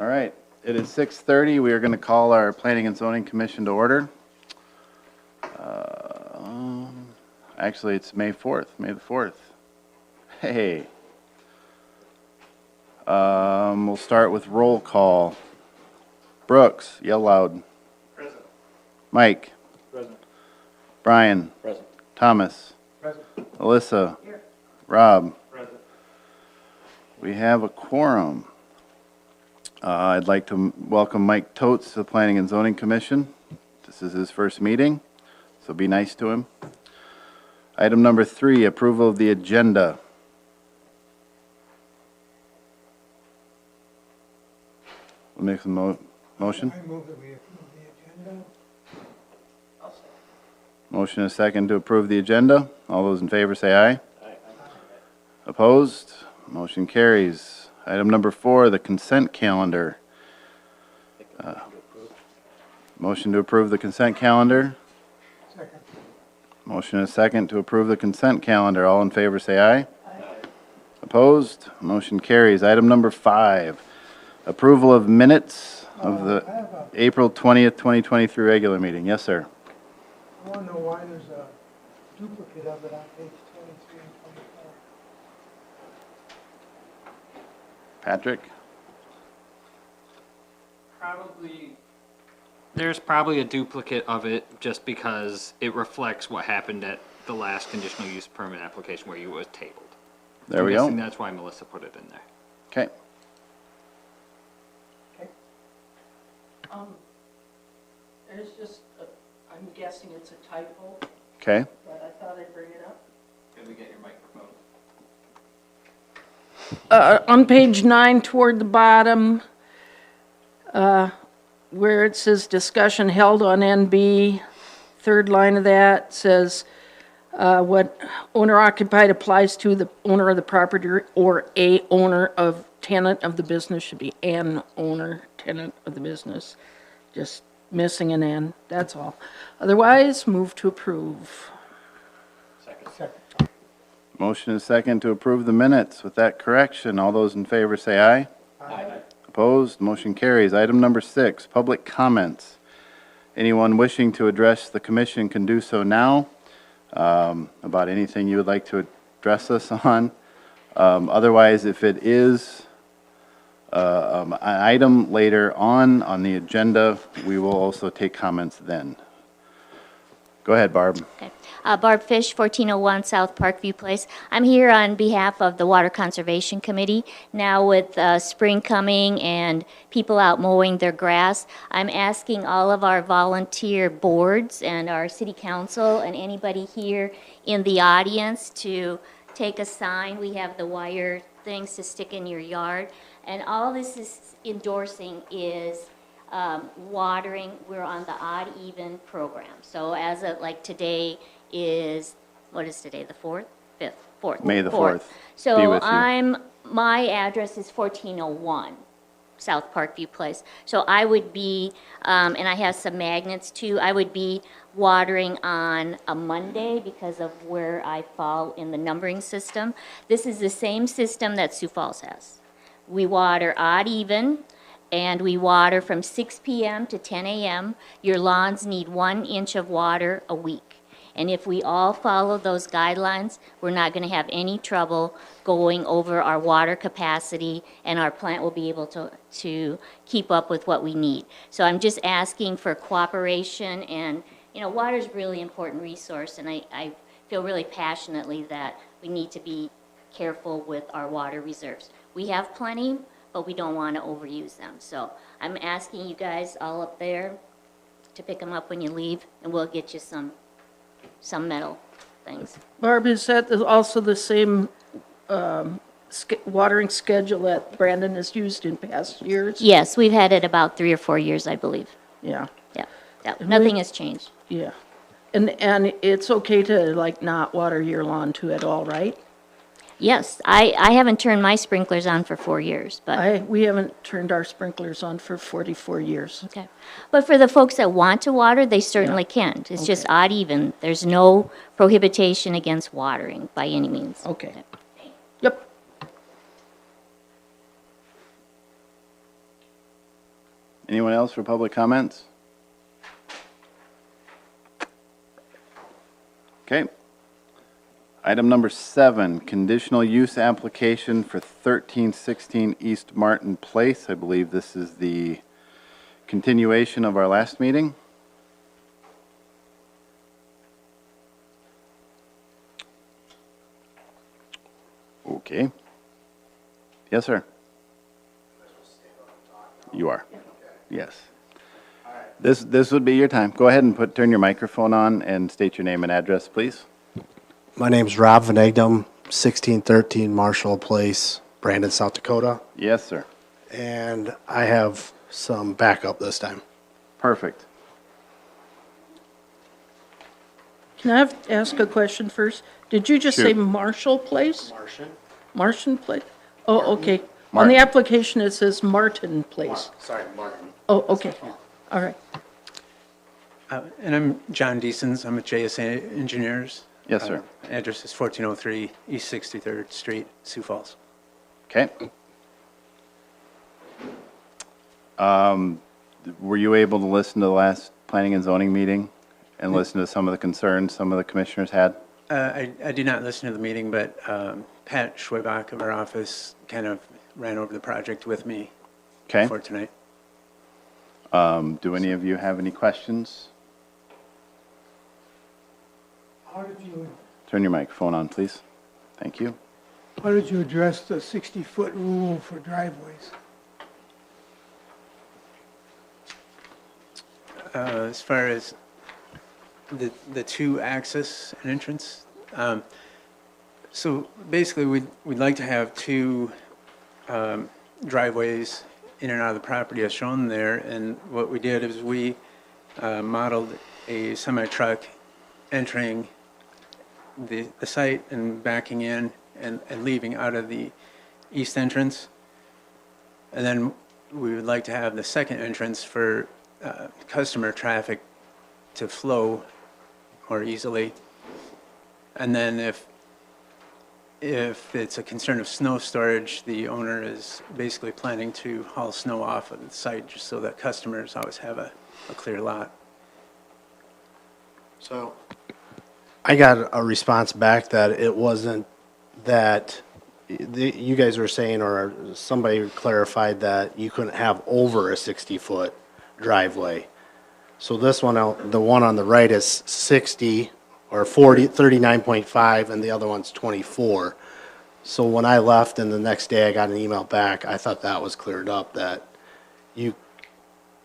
All right, it is 6:30. We are going to call our Planning and Zoning Commission to order. Actually, it's May 4th, May the 4th. Hey. We'll start with roll call. Brooks, yell loud. Present. Mike. Present. Brian. Present. Thomas. Present. Alyssa. Here. Rob. Present. We have a quorum. I'd like to welcome Mike Totes to the Planning and Zoning Commission. This is his first meeting, so be nice to him. Item number 3, approval of the agenda. We'll make some motion. I move that we approve the agenda. Motion is second to approve the agenda. All those in favor say aye. Aye. Opposed? Motion carries. Item number 4, the consent calendar. Motion to approve the consent calendar. Second. Motion is second to approve the consent calendar. All in favor say aye. Opposed? Motion carries. Item number 5, approval of minutes of I the have a, April 20th, 2023 regular meeting. Yes, sir. I want to know why there's a duplicate of it on page 23 and 24. Patrick? There's probably a duplicate of it just because it reflects what happened at the last conditional use permit application where you was tabled. There we I'm guessing go. that's why Melissa put it in there. Okay. There's just, I'm guessing it's a typo, Okay. but I thought I'd bring it up. Can we get your microphone? On page 9 toward the bottom, where it says discussion held on NB, third line of that says, what owner occupied applies to the owner of the property or a owner of tenant of the business, should be an owner, tenant of the business. Just missing an N, that's all. Otherwise, move to approve. Second. Motion is second to approve the minutes with that correction. All those in favor say aye. Aye. Opposed? Motion carries. Item number 6, public comments. Anyone wishing to address the commission can do so now about anything you would like to address us on. Otherwise, if it is an item later on the agenda, we will also take comments then. Go ahead, Barb. Okay. Barb Fish, 1401 South Parkview Place. I'm here on behalf of the Water Conservation Committee. Now with spring coming and people out mowing their grass, I'm asking all of our volunteer boards and our city council and anybody here in the audience to take a sign. We have the wire things to stick in your yard. And all this is endorsing is watering. We're on the odd even program. So as of like today is, what is today, the 4th? 5th? 4th. May the 4th. Be So with you. my address is 1401 South Parkview Place. So I would be, and I have some magnets too, I would be watering on a Monday because of where I fall in the numbering system. This is the same system that Sioux Falls has. We water odd even, and we water from 6 p.m. to 10 a.m. Your lawns need 1 inch of water a week. And if we all follow those guidelines, we're not going to have any trouble going over our water capacity, and our plant will be able to keep up with what we need. So I'm just asking for cooperation, and water is a really important resource, and I feel really passionately that we need to be careful with our water reserves. We have plenty, but we don't want to overuse them. So I'm asking you guys all up there to pick them up when you leave, and we'll get you some metal things. Barb, is that also the same watering schedule that Brandon has used in past years? Yes, we've had it about 3 or 4 years, I believe. Yeah, Yeah, nothing has changed. yeah. And it's okay to not water your lawn too at all, right? Yes, I haven't turned my sprinklers on for 4 years, but, We haven't turned our sprinklers on for 44 years. okay. But for the folks that want to water, they certainly can. It's just odd even. There's no prohibition against watering by any means. Okay. Yep. Anyone else for public comments? Okay. Item number 7, conditional use application for 1316 East Martin Place. I believe this is the continuation of our last meeting. Okay. Yes, sir. You are. Yes. This would be your time. Go ahead and turn your microphone on and state your name and address, please. My name's Rob Van Egdom, 1613 Marshall Place, Brandon, South Dakota. Yes, sir. And I have some backup this time. Perfect. Can I ask a question first? Did you just say Shoot. Marshall Place? Martian? Martian Place? Oh, okay. On Martin. the application, it says Martin Place. Sorry, Martin. Oh, okay. All right. And I'm John Deasons. I'm with JSA Engineers. Yes, sir. Address is 1403 East 63rd Street, Sioux Falls. Okay. Were you able to listen to the last planning and zoning meeting and listen to some of the concerns some of the commissioners had? I did not listen to the meeting, but Pat Schwebach of our office kind of ran over the project with me Okay. for tonight. Do any of you have any questions? How did you, Turn your microphone on, please. Thank you. how did you address the 60-foot rule for driveways? As far as the two access and entrance, so basically we'd like to have two driveways in and out of the property as shown there. And what we did is we modeled a semi-truck entering the site and backing in and leaving out of the east entrance. And then we would like to have the second entrance for customer traffic to flow more easily. And then if it's a concern of snow storage, the owner is basically planning to haul snow off of the site just so that customers always have a clear lot. So I got a response back that it wasn't that you guys were saying, or somebody clarified that you couldn't have over a 60-foot driveway. So this one out, the one on the right is 60 or 39.5 and the other one's 24. So when I left and the next day I got an email back, I thought that was cleared up, that you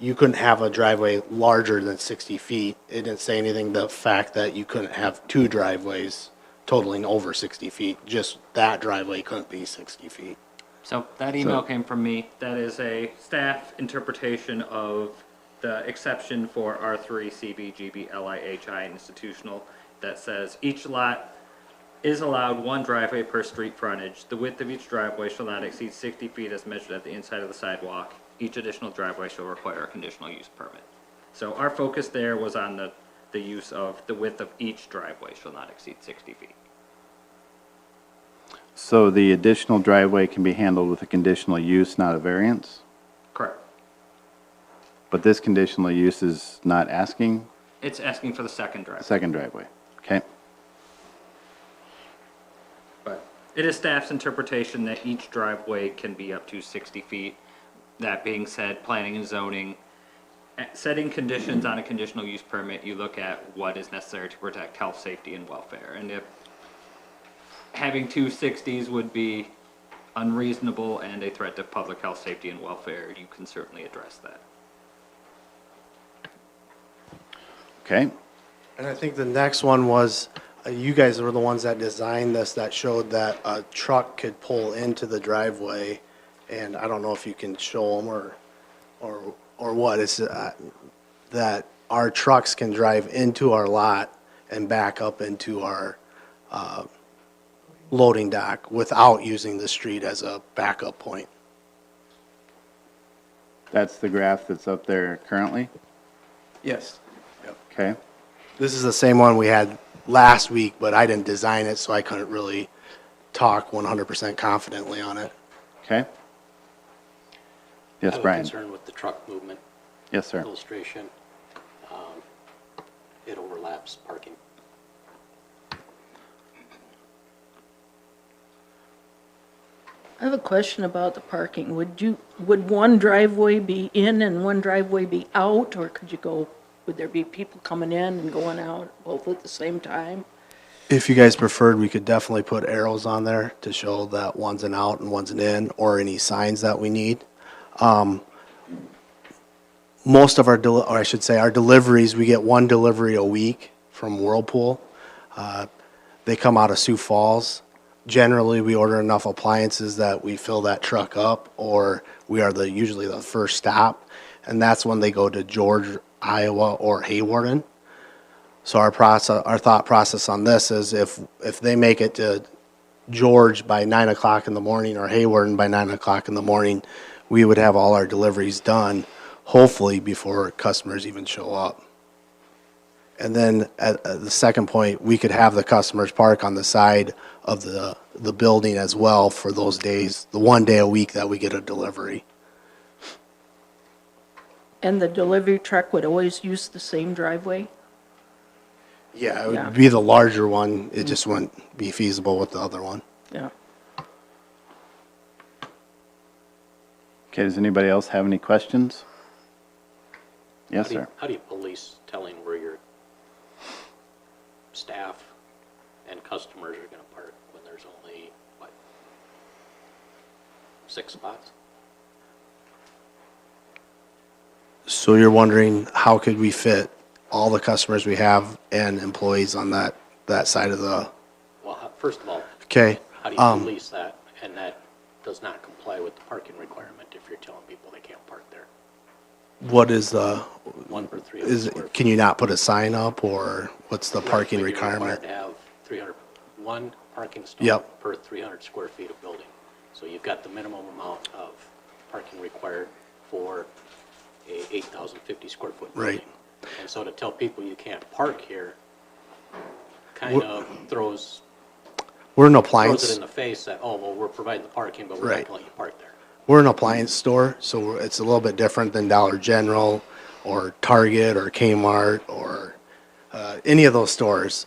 couldn't have a driveway larger than 60 feet. It didn't say anything, the fact that you couldn't have two driveways totaling over 60 feet. Just that driveway couldn't be 60 feet. So that email came from me. That is a staff interpretation of the exception for R3, CB, GB, LI, HI, institutional that says each lot is allowed one driveway per street frontage. The width of each driveway shall not exceed 60 feet as measured at the inside of the sidewalk. Each additional driveway shall require a conditional use permit. So our focus there was on the use of the width of each driveway shall not exceed 60 feet. So the additional driveway can be handled with a conditional use, not a variance? Correct. But this conditional use is not asking It's asking for the second driveway. second driveway. Okay. But it is staff's interpretation that each driveway can be up to 60 feet. That being said, planning and zoning, setting conditions on a conditional use permit, you look at what is necessary to protect health, safety, and welfare. And if having two 60s would be unreasonable and a threat to public health, safety, and welfare, you can certainly address that. Okay. And I think the next one was, you guys were the ones that designed this, that showed that a truck could pull into the driveway. And I don't know if you can show them or what, it's that our trucks can drive into our lot and back up into our loading dock without using the street as a backup point. That's the graph that's up there currently? Yes. Okay. This is the same one we had last week, but I didn't design it, so I couldn't really talk 100% confidently on it. Okay. Yes, I have a Brian. concern with the truck movement. Yes, sir. illustration, it overlaps parking. I have a question about the parking. Would one driveway be in and one driveway be out, or would there be people coming in and going out both at the same time? If you guys preferred, we could definitely put arrows on there to show that one's an out and one's an in, or any signs that we need. Most of our, or I should say, our deliveries, we get one delivery a week from Whirlpool. They come out of Sioux Falls. Generally, we order enough appliances that we fill that truck up, or we are usually the first stop, and that's when they go to George, Iowa, or Haywarden. So our thought process on this is if they make it to George by 9 o'clock in the morning or Haywarden by 9 o'clock in the morning, we would have all our deliveries done, hopefully before customers even show up. And then at the second point, we could have the customers park on the side of the building as well for those days, the one day a week that we get a delivery. And the delivery truck would always use the same driveway? Yeah, it Yeah. would be the larger one. It just wouldn't be feasible with the other one. Yeah. Okay, does anybody else have any questions? Yes, sir. How do you police telling where your staff and customers are going to park when there's only, what, 6 spots? So you're wondering, how could we fit all the customers we have and employees on that side of the, Well, first of all, okay? how do you police that? And that does not comply with the parking requirement if you're telling people they can't park there. What is the, 1 per 300 square feet. can you not put a sign up, or what's the parking But you're requirement? required to have 1 parking stall Yep. per 300 square feet of building. So you've got the minimum amount of parking required for a 8,050 square foot building. Right. And so to tell people you can't park here kind of throws We're an it appliance, in the face that, oh, well, we're providing the parking, but we're not Right. going to let you park there. we're an appliance store, so it's a little bit different than Dollar General or Target or Kmart or any of those stores.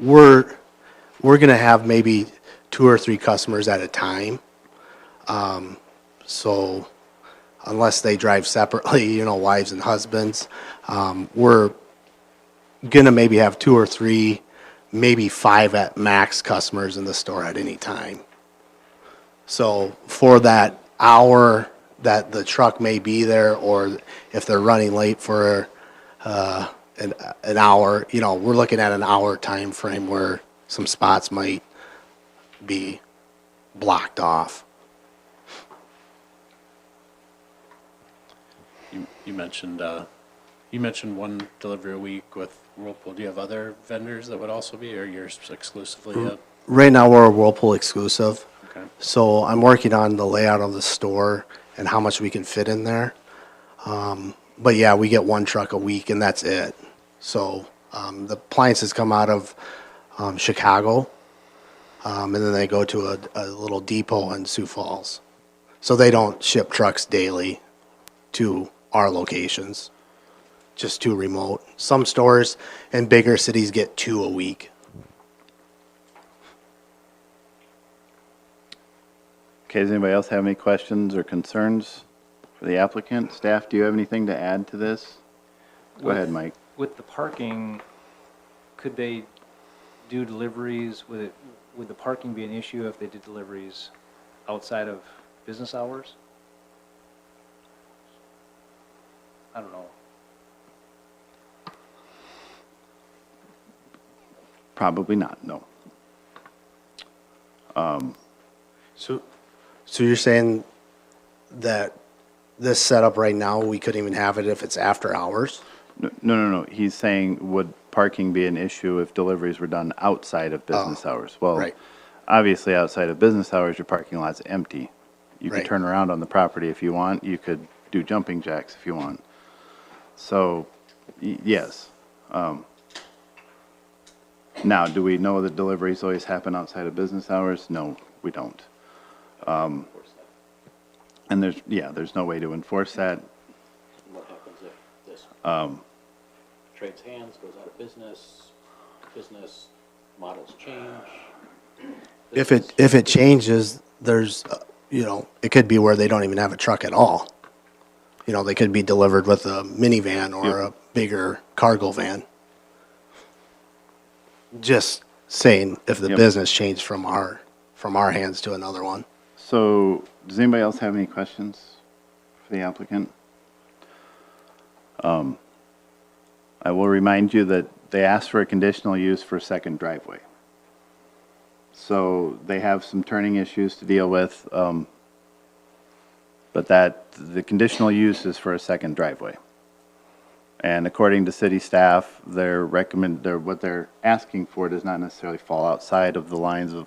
We're gonna have maybe 2 or 3 customers at a time. So unless they drive separately, wives and husbands, we're gonna maybe have 2 or 3, maybe 5 at max customers in the store at any time. So for that hour that the truck may be there, or if they're running late for an hour, we're looking at an hour time frame where some spots might be blocked off. You mentioned one delivery a week with Whirlpool. Do you have other vendors that would also be, or you're exclusively a? Right now, we're a Whirlpool exclusive. Okay. So I'm working on the layout of the store and how much we can fit in there. But yeah, we get 1 truck a week and that's it. So the appliances come out of Chicago, and then they go to a little depot in Sioux Falls. So they don't ship trucks daily to our locations, just too remote. Some stores in bigger cities get 2 a week. Okay, does anybody else have any questions or concerns for the applicant? Staff, do you have anything to add to this? Go ahead, Mike. With the parking, could they do deliveries, would the parking be an issue if they did deliveries outside of business hours? I don't know. Probably not, no. So you're saying that this setup right now, we couldn't even have it if it's after hours? No. He's saying, would parking be an issue if deliveries were done outside of business hours? Well, right. obviously, outside of business hours, your parking lot's empty. You can Right. turn around on the property if you want. You could do jumping jacks if you want. So, yes. Now, do we know that deliveries always happen outside of business hours? No, we don't. And there's no way to enforce that. this? Trades hands, goes out of business, business models change. If it changes, there's, it could be where they don't even have a truck at all. They could be delivered with a minivan or a bigger cargo van. Just saying, if the Yep. business changed from our hands to another one. So, does anybody else have any questions for the applicant? I will remind you that they asked for a conditional use for a second driveway. So they have some turning issues to deal with, but the conditional use is for a second driveway. And according to city staff, what they're asking for does not necessarily fall outside of the lines of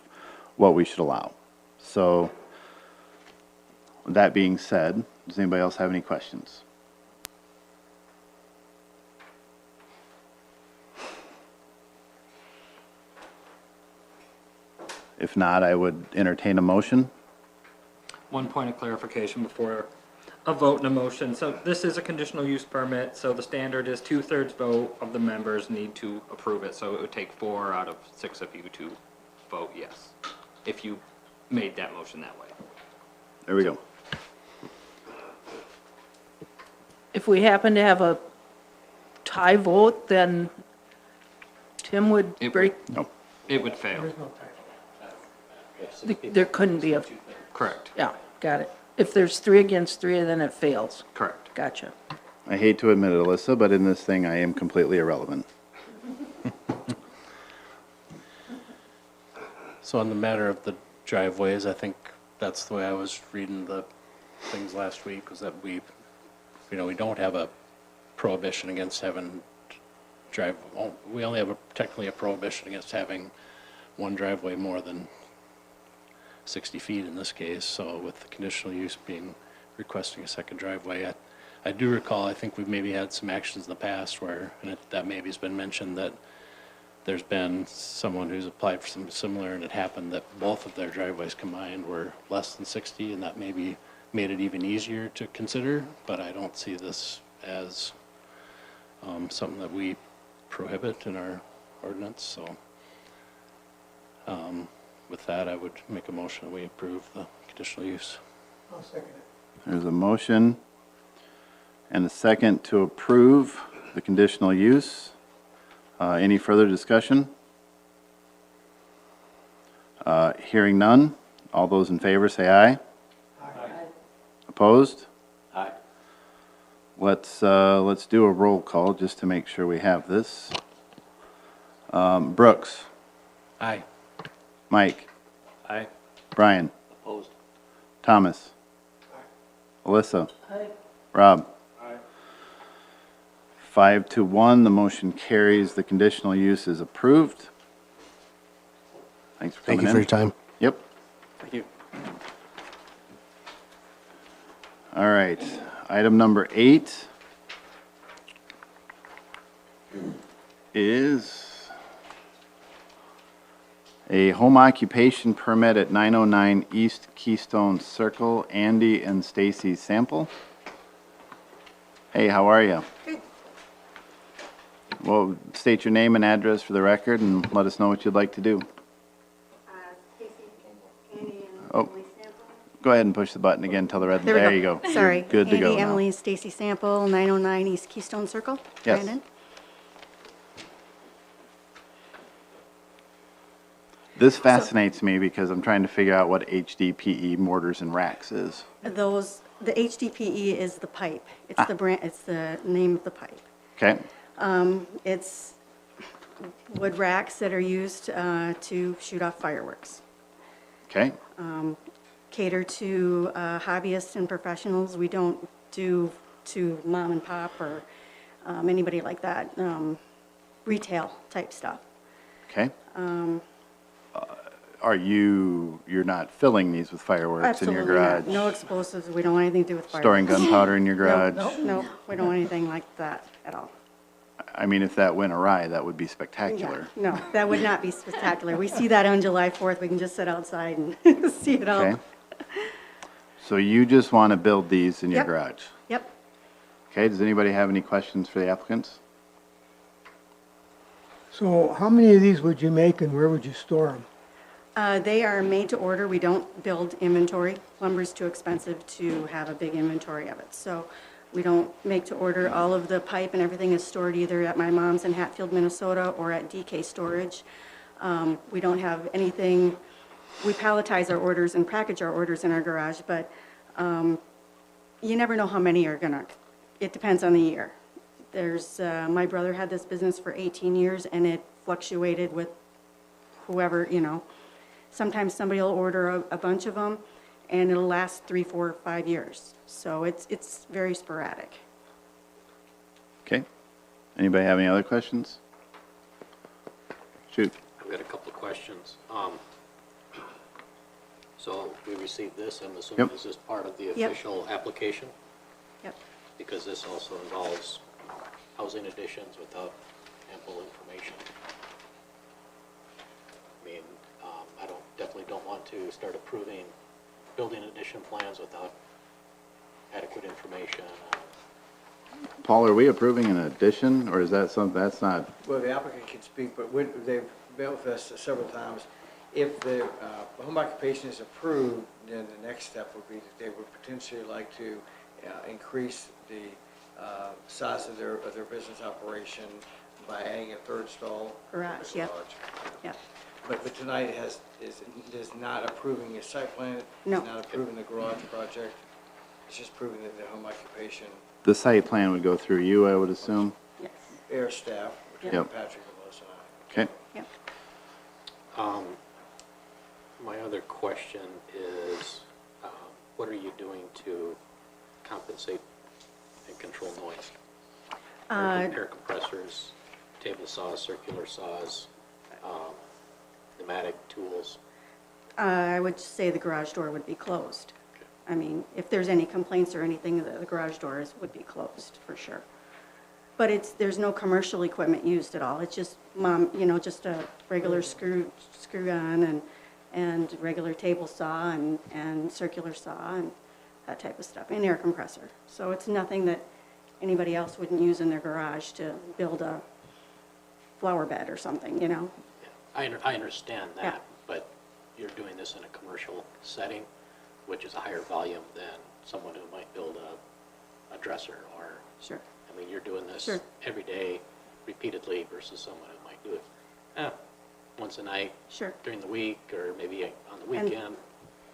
what we should allow. So, with that being said, does anybody else have any questions? If not, I would entertain a motion. One point of clarification before a vote and a motion. So this is a conditional use permit, so the standard is 2/3 vote of the members need to approve it. So it would take 4 out of 6 of you to vote yes, if you made that motion that way. There we go. If we happen to have a tie vote, then Tim would It break, No. It would fail. There's no typo. there couldn't be a, Correct, yeah, got it. If there's 3 against 3, then it fails. correct. Gotcha. I hate to admit it, Alyssa, but in this thing, I am completely irrelevant. So on the matter of the driveways, I think that's the way I was reading the things last week, was that we don't have a prohibition against having well, we only have technically a prohibition against having one driveway more than 60 feet in this case. So with the conditional use being requesting a second driveway, I do recall, I think we've maybe had some actions in the past where, and that maybe has been mentioned, that there's been someone who's applied for something similar, and it happened that both of their driveways combined were less than 60, and that maybe made it even easier to consider, but I don't see this as something that we prohibit in our ordinance, so with that, I would make a motion that we approve the conditional use. I'll second it. There's a motion and a second to approve the conditional use. Any further discussion? Hearing none. All those in favor say aye. Opposed? Aye. Let's do a roll call just to make sure we have this. Brooks, Aye. Mike, Aye. Brian, Opposed? Thomas, Alyssa, Rob. 5-1, the motion carries. The conditional use is approved. Thanks for coming Thank in. you for your time. Yep. Thank you. All right. Item number 8 is a home occupation permit at 909 East Keystone Circle. Andy and Stacy Sample. Hey, how are you? Good. Well, state your name and address for the record and let us know what you'd like to do. Stacy, Andy, and Oh. Emily Sample. Go ahead and push the button again till the red, There we there you go. Sorry. You're good to go Andy, now. Emily, Stacy Sample, 909 East Keystone Circle. Yes. Brandon. This fascinates me because I'm trying to figure out what HDPE mortars and racks is. The HDPE is the pipe. It's the brand, it's the name of the pipe. Okay? It's wood racks that are used to shoot off fireworks. Okay? Cater to hobbyists and professionals. We don't do to mom and pop or anybody like that, retail type stuff. Okay? You're not filling these with fireworks in your Absolutely garage? not. No explosives. We don't want anything to do with fireworks. Storing gunpowder in your garage? No, we don't want anything like that at all. I mean, if that went awry, that would be spectacular. Yeah, no, that would not be spectacular. We see that on July 4th. We can just sit outside and see it all. Okay? So you just want to build these in your Yep. garage? Yep. Okay, does anybody have any questions for the applicants? So how many of these would you make and where would you store them? They are made to order. We don't build inventory. Lumber's too expensive to have a big inventory of it. So we don't make to order. All of the pipe and everything is stored either at my mom's in Hatfield, Minnesota, or at DK Storage. We don't have anything, we palletize our orders and package our orders in our garage, but you never know how many are gonna, it depends on the year. There's, my brother had this business for 18 years and it fluctuated with whoever, you know. Sometimes somebody will order a bunch of them and it'll last 3, 4, 5 years. So it's very sporadic. Okay. Anybody have any other questions? Shoot. I've got a couple of questions. So we received this, I'm assuming Yep. this is part of the Yep. official application? Yep. Because this also involves housing additions without ample information. I mean, definitely don't want to start approving building addition plans without adequate information. Paul, are we approving an addition, or is that something, that's not, Well, the applicant can speak, but they've met with us several times. If the home occupation is approved, then the next step would be that they would potentially like to increase the size of their business operation by adding a third stall. Garage, yep. Yep. But tonight is not approving a site plan. No. It's not approving the garage project. It's just proving that the home occupation, the site plan would go through you, I would assume? Yes. air staff, which Yep. is Patrick and Melissa and I. Okay. Yep. My other question is, what are you doing to compensate and control noise? Air compressors, table saws, circular saws, pneumatic tools. I would say the garage door would be closed. I mean, if there's any complaints or anything, the garage doors would be closed, for sure. But there's no commercial equipment used at all. It's just, just a regular screw gun and regular table saw and circular saw and that type of stuff, and air compressor. So it's nothing that anybody else wouldn't use in their garage to build a flower bed or something, you know? I understand that, Yeah. but you're doing this in a commercial setting, which is a higher volume than someone who might build a dresser or, Sure. I mean, you're doing this Sure. every day repeatedly versus someone who might do it once a night Sure. during the week or maybe on the weekend.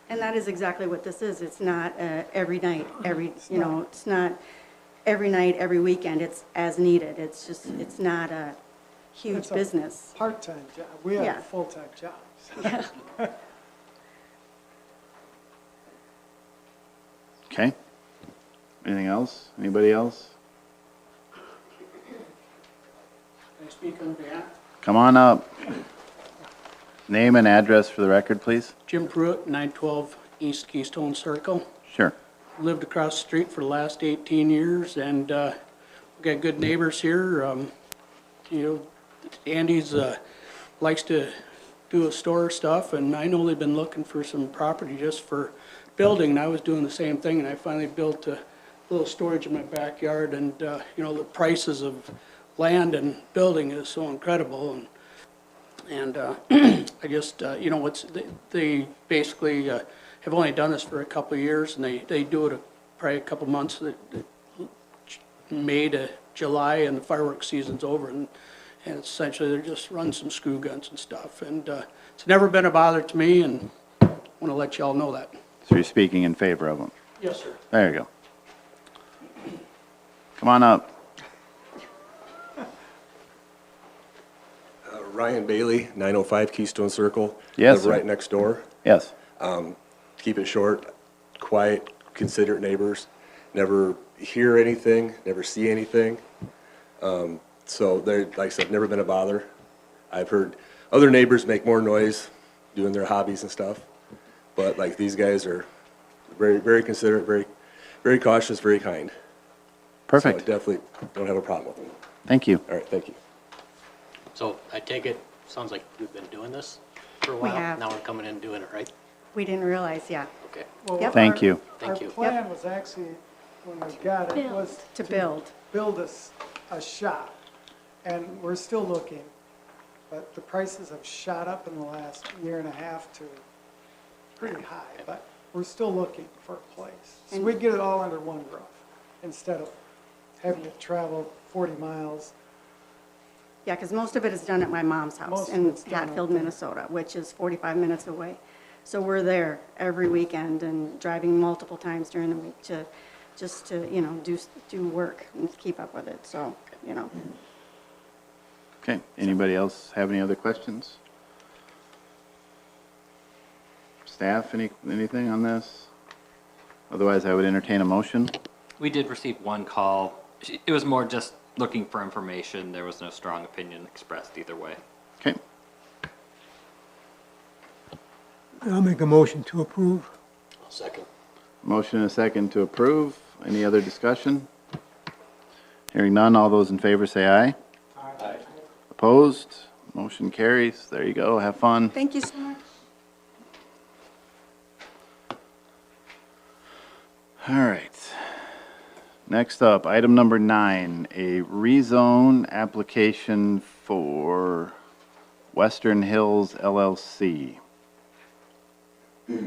And that is exactly what this is. It's not every night, it's not every night, every weekend. It's as needed. It's just, it's not a huge It's a business. Part-time job. We Yeah. have full-time jobs. Yeah. Okay. Anything else? Anybody else? Can I speak on behalf? Come on up. Name and address for the record, please. Jim Pruitt, 912 East Keystone Circle. Sure. Lived across the street for the last 18 years, and we've got good neighbors here. Andy's likes to do a store stuff, and I know they've been looking for some property just for building, and I was doing the same thing, and I finally built a little storage in my backyard, and, the prices of land and building is so incredible, and I just, they basically have only done this for a couple of years, and they do it probably a couple months, May to July, and the fireworks season's over, and essentially they just run some screw guns and stuff, and it's never been a bother to me, and I want to let you all know that. So you're speaking in favor of them? Yes, sir. There you go. Come on up. Ryan Bailey, 905 Keystone Circle. Yes, Live sir. right next door. Yes. Keep it short, quiet, considerate neighbors. Never hear anything, never see anything. So they're, like I said, never been a bother. I've heard other neighbors make more noise doing their hobbies and stuff. But like these guys are very, very considerate, very, very cautious, very kind. Perfect. So I definitely don't have a problem with them. Thank you. All right, thank you. So I take it, sounds like we've been doing this for a We while. have. Now we're coming in and doing it, right? We didn't realize, yeah. Okay, Well, Yep. Thank you. thank you. Our plan was actually when we got it was To build. build a shop. And we're still looking, but the prices have shot up in the last year and a half to pretty high, but we're still looking for a place. So we get it all under one roof instead of having to travel 40 miles. Yeah, because most of it is done at my mom's house Most of in it's done Hatfield, up there. Minnesota, which is 45 minutes away. So we're there every weekend and driving multiple times during the week to, just to, you know, do work and keep up with it, so, you know. Okay, anybody else have any other questions? Staff, anything on this? Otherwise, I would entertain a motion. We did receive one call. It was more just looking for information. There was no strong opinion expressed either way. Okay, I'll make a motion to approve. I'll second. motion and a second to approve. Any other discussion? Hearing none, all those in favor say aye. Aye. Opposed? Motion carries. There you go, have fun. Thank you so much. All right. Next up, item number 9, a rezone application for Western Hills LLC. Is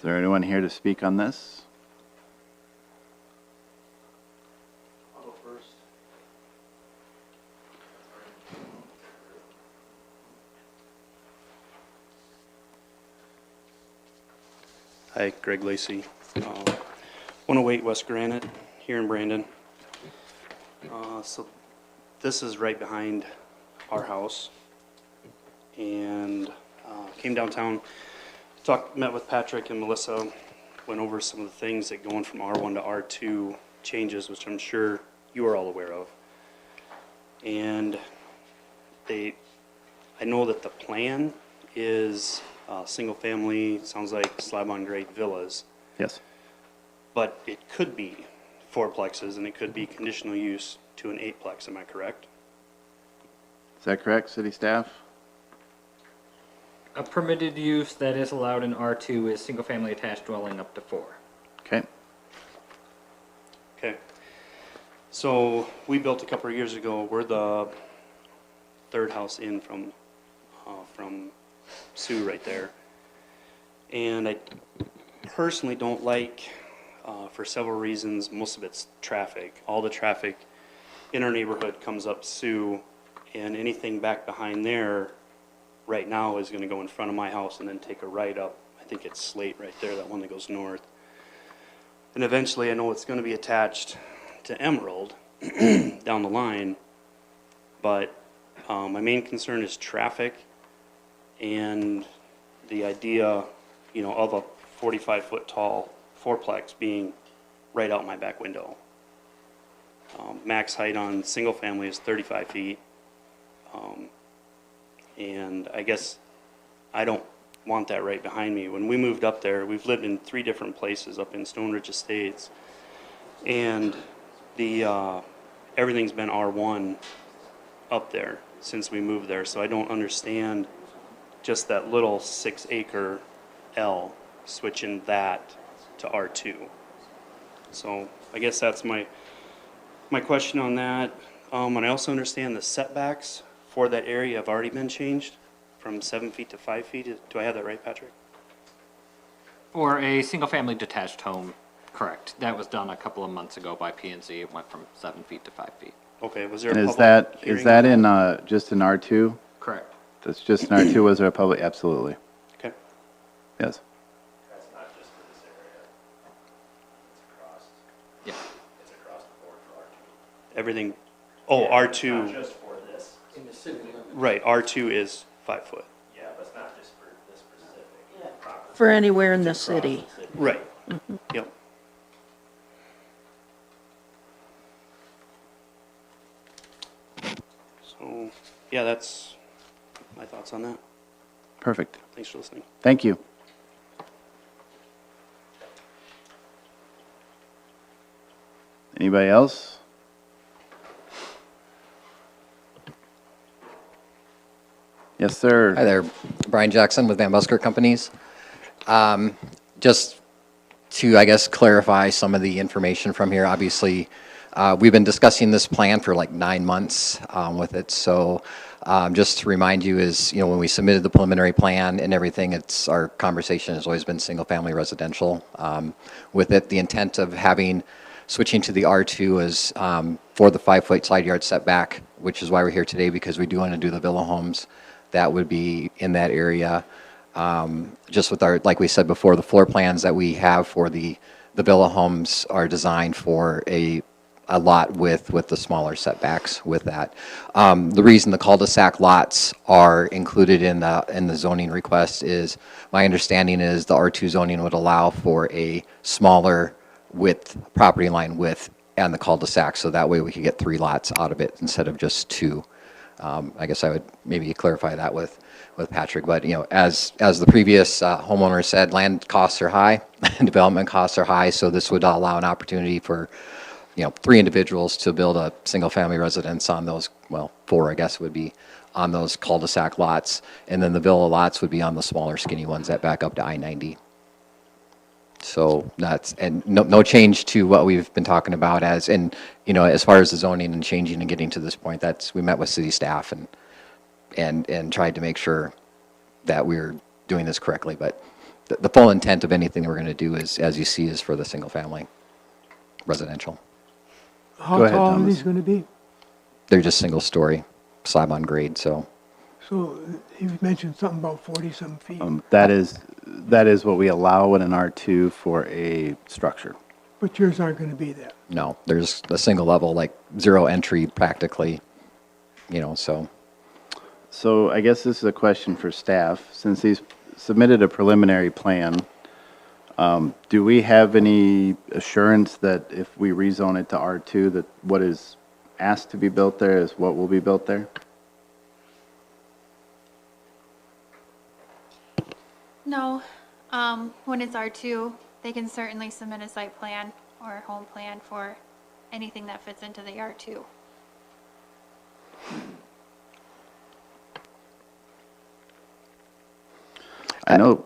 there anyone here to speak on this? I'll go first. Hi, Greg Lacey, 108 West Granite here in Brandon. So this is right behind our house, and came downtown, met with Patrick and Melissa, went over some of the things that going from R1 to R2 changes, which I'm sure you are all aware of. And I know that the plan is single-family, sounds like slab-on-grade villas, Yes. but it could be fourplexes, and it could be conditional use to an eightplex, am I correct? Is that correct, city staff? A permitted use that is allowed in R2 is single-family attached dwelling up to 4. Okay, Okay. So we built a couple of years ago, we're the third house in from Sue right there. And I personally don't like, for several reasons, most of it's traffic. All the traffic in our neighborhood comes up Sue, and anything back behind there right now is going to go in front of my house and then take a right up. I think it's Slate right there, that one that goes north. And eventually I know it's going to be attached to Emerald down the line, but my main concern is traffic and the idea, you know, of a 45-foot tall fourplex being right out my back window. Max height on single family is 35 feet. And I guess I don't want that right behind me. When we moved up there, we've lived in 3 different places up in Stone Ridge Estates. And everything's been R1 up there since we moved there. So I don't understand just that little 6-acre L, switching that to R2. So I guess that's my question on that. And I also understand the setbacks for that area have already been changed from 7 feet to 5 feet. Do I have that right, Patrick? For a single-family detached home, correct. That was done a couple of months ago by P&Z. It went from 7 feet to 5 feet. Okay, was there and a is public that, hearing is that on in, just in R2? Correct. That's just in R2, was there a public, absolutely, Okay. yes. That's not just for this area. It's across, Yeah. it's across the board for R2. Everything, oh, Yeah, R2. Not just for this. In the city limits. Right, R2 is 5 foot. Yeah, but it's not just for this specific property. For anywhere in the It's across city. Right. Yep. So, yeah, that's my thoughts on that. Perfect, Thanks for listening. thank you. Anybody else? Yes, sir. Hi there, Brian Jackson with Van Busker Companies. Just to, I guess, clarify some of the information from here, obviously, we've been discussing this plan for like 9 months with it. So just to remind you is, when we submitted the preliminary plan and everything, our conversation has always been single-family residential. With it, the intent of switching to the R2 is for the 5-foot side yard setback, which is why we're here today, because we do want to do the villa homes. That would be in that area. Just with like we said before, the floor plans that we have for the villa homes are designed for a lot with the smaller setbacks with that. The reason the cul-de-sac lots are included in the zoning request is, my understanding is the R2 zoning would allow for a smaller property line width and the cul-de-sac, so that way we could get 3 lots out of it instead of just 2. I guess I would maybe clarify that with Patrick, but as the previous homeowner said, land costs are high and development costs are high, so this would allow an opportunity for 3 individuals to build a single-family residence on those, 4 I guess would be on those cul-de-sac lots, and then the villa lots would be on the smaller skinny ones that back up to I-90. So no change to what we've been talking about as far as the zoning and changing and getting to this point, we met with city staff and tried to make sure that we're doing this correctly, but the full intent of anything we're going to do is, as you see, is for the single-family residential. How Go ahead, tall are Thomas. these going to be? They're just single-story, slab on grade, so. So you mentioned something about 40-some feet, That is what we allow in an R2 for a structure. but yours aren't going to be that. No, there's a single level, like 0 entry practically, so. So I guess this is a question for staff. Since he's submitted a preliminary plan, do we have any assurance that if we rezone it to R2, that what is asked to be built there is what will be built there? No. When it's R2, they can certainly submit a site plan or a home plan for anything that fits into the R2. I know.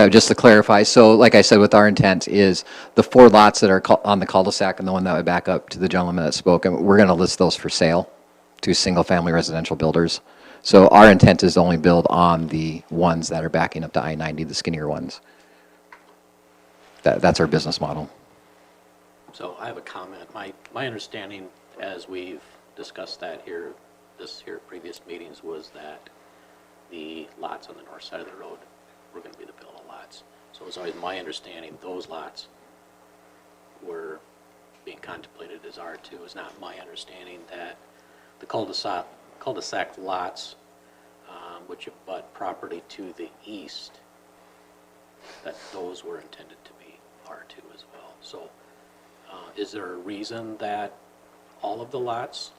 Just to clarify, so like I said, with our intent is the 4 lots that are on the cul-de-sac and the one that would back up to the gentleman that spoke, and we're going to list those for sale to single-family residential builders. So our intent is to only build on the ones that are backing up to I-90, the skinnier ones. That's our business model. So I have a comment. My understanding, as we've discussed that here, previous meetings, was that the lots on the north side of the road were going to be the villa lots. So it was always my understanding those lots were being contemplated as R2. It was not my understanding that the cul-de-sac lots, which abut property to the east, that those were intended to be R2 as well. So is there a reason that all of the lots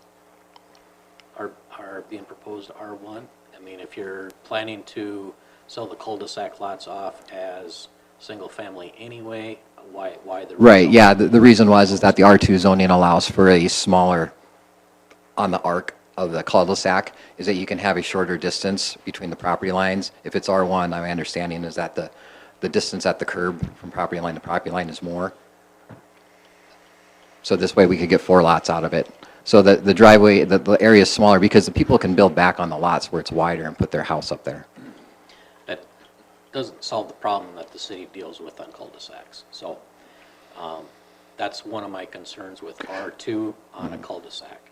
are being proposed R1? I mean, if you're planning to sell the cul-de-sac lots off as single family anyway, why the Right, yeah, the reason is that the R2 zoning allows for a smaller, on the arc of the cul-de-sac, is that you can have a shorter distance between the property lines. If it's R1, my understanding is that the distance at the curb from property line to property line is more. So this way we could get 4 lots out of it. So the driveway, the area is smaller because the people can build back on the lots where it's wider and put their house up there. That doesn't solve the problem that the city deals with on cul-de-sacs. So that's one of my concerns with R2 on a cul-de-sac.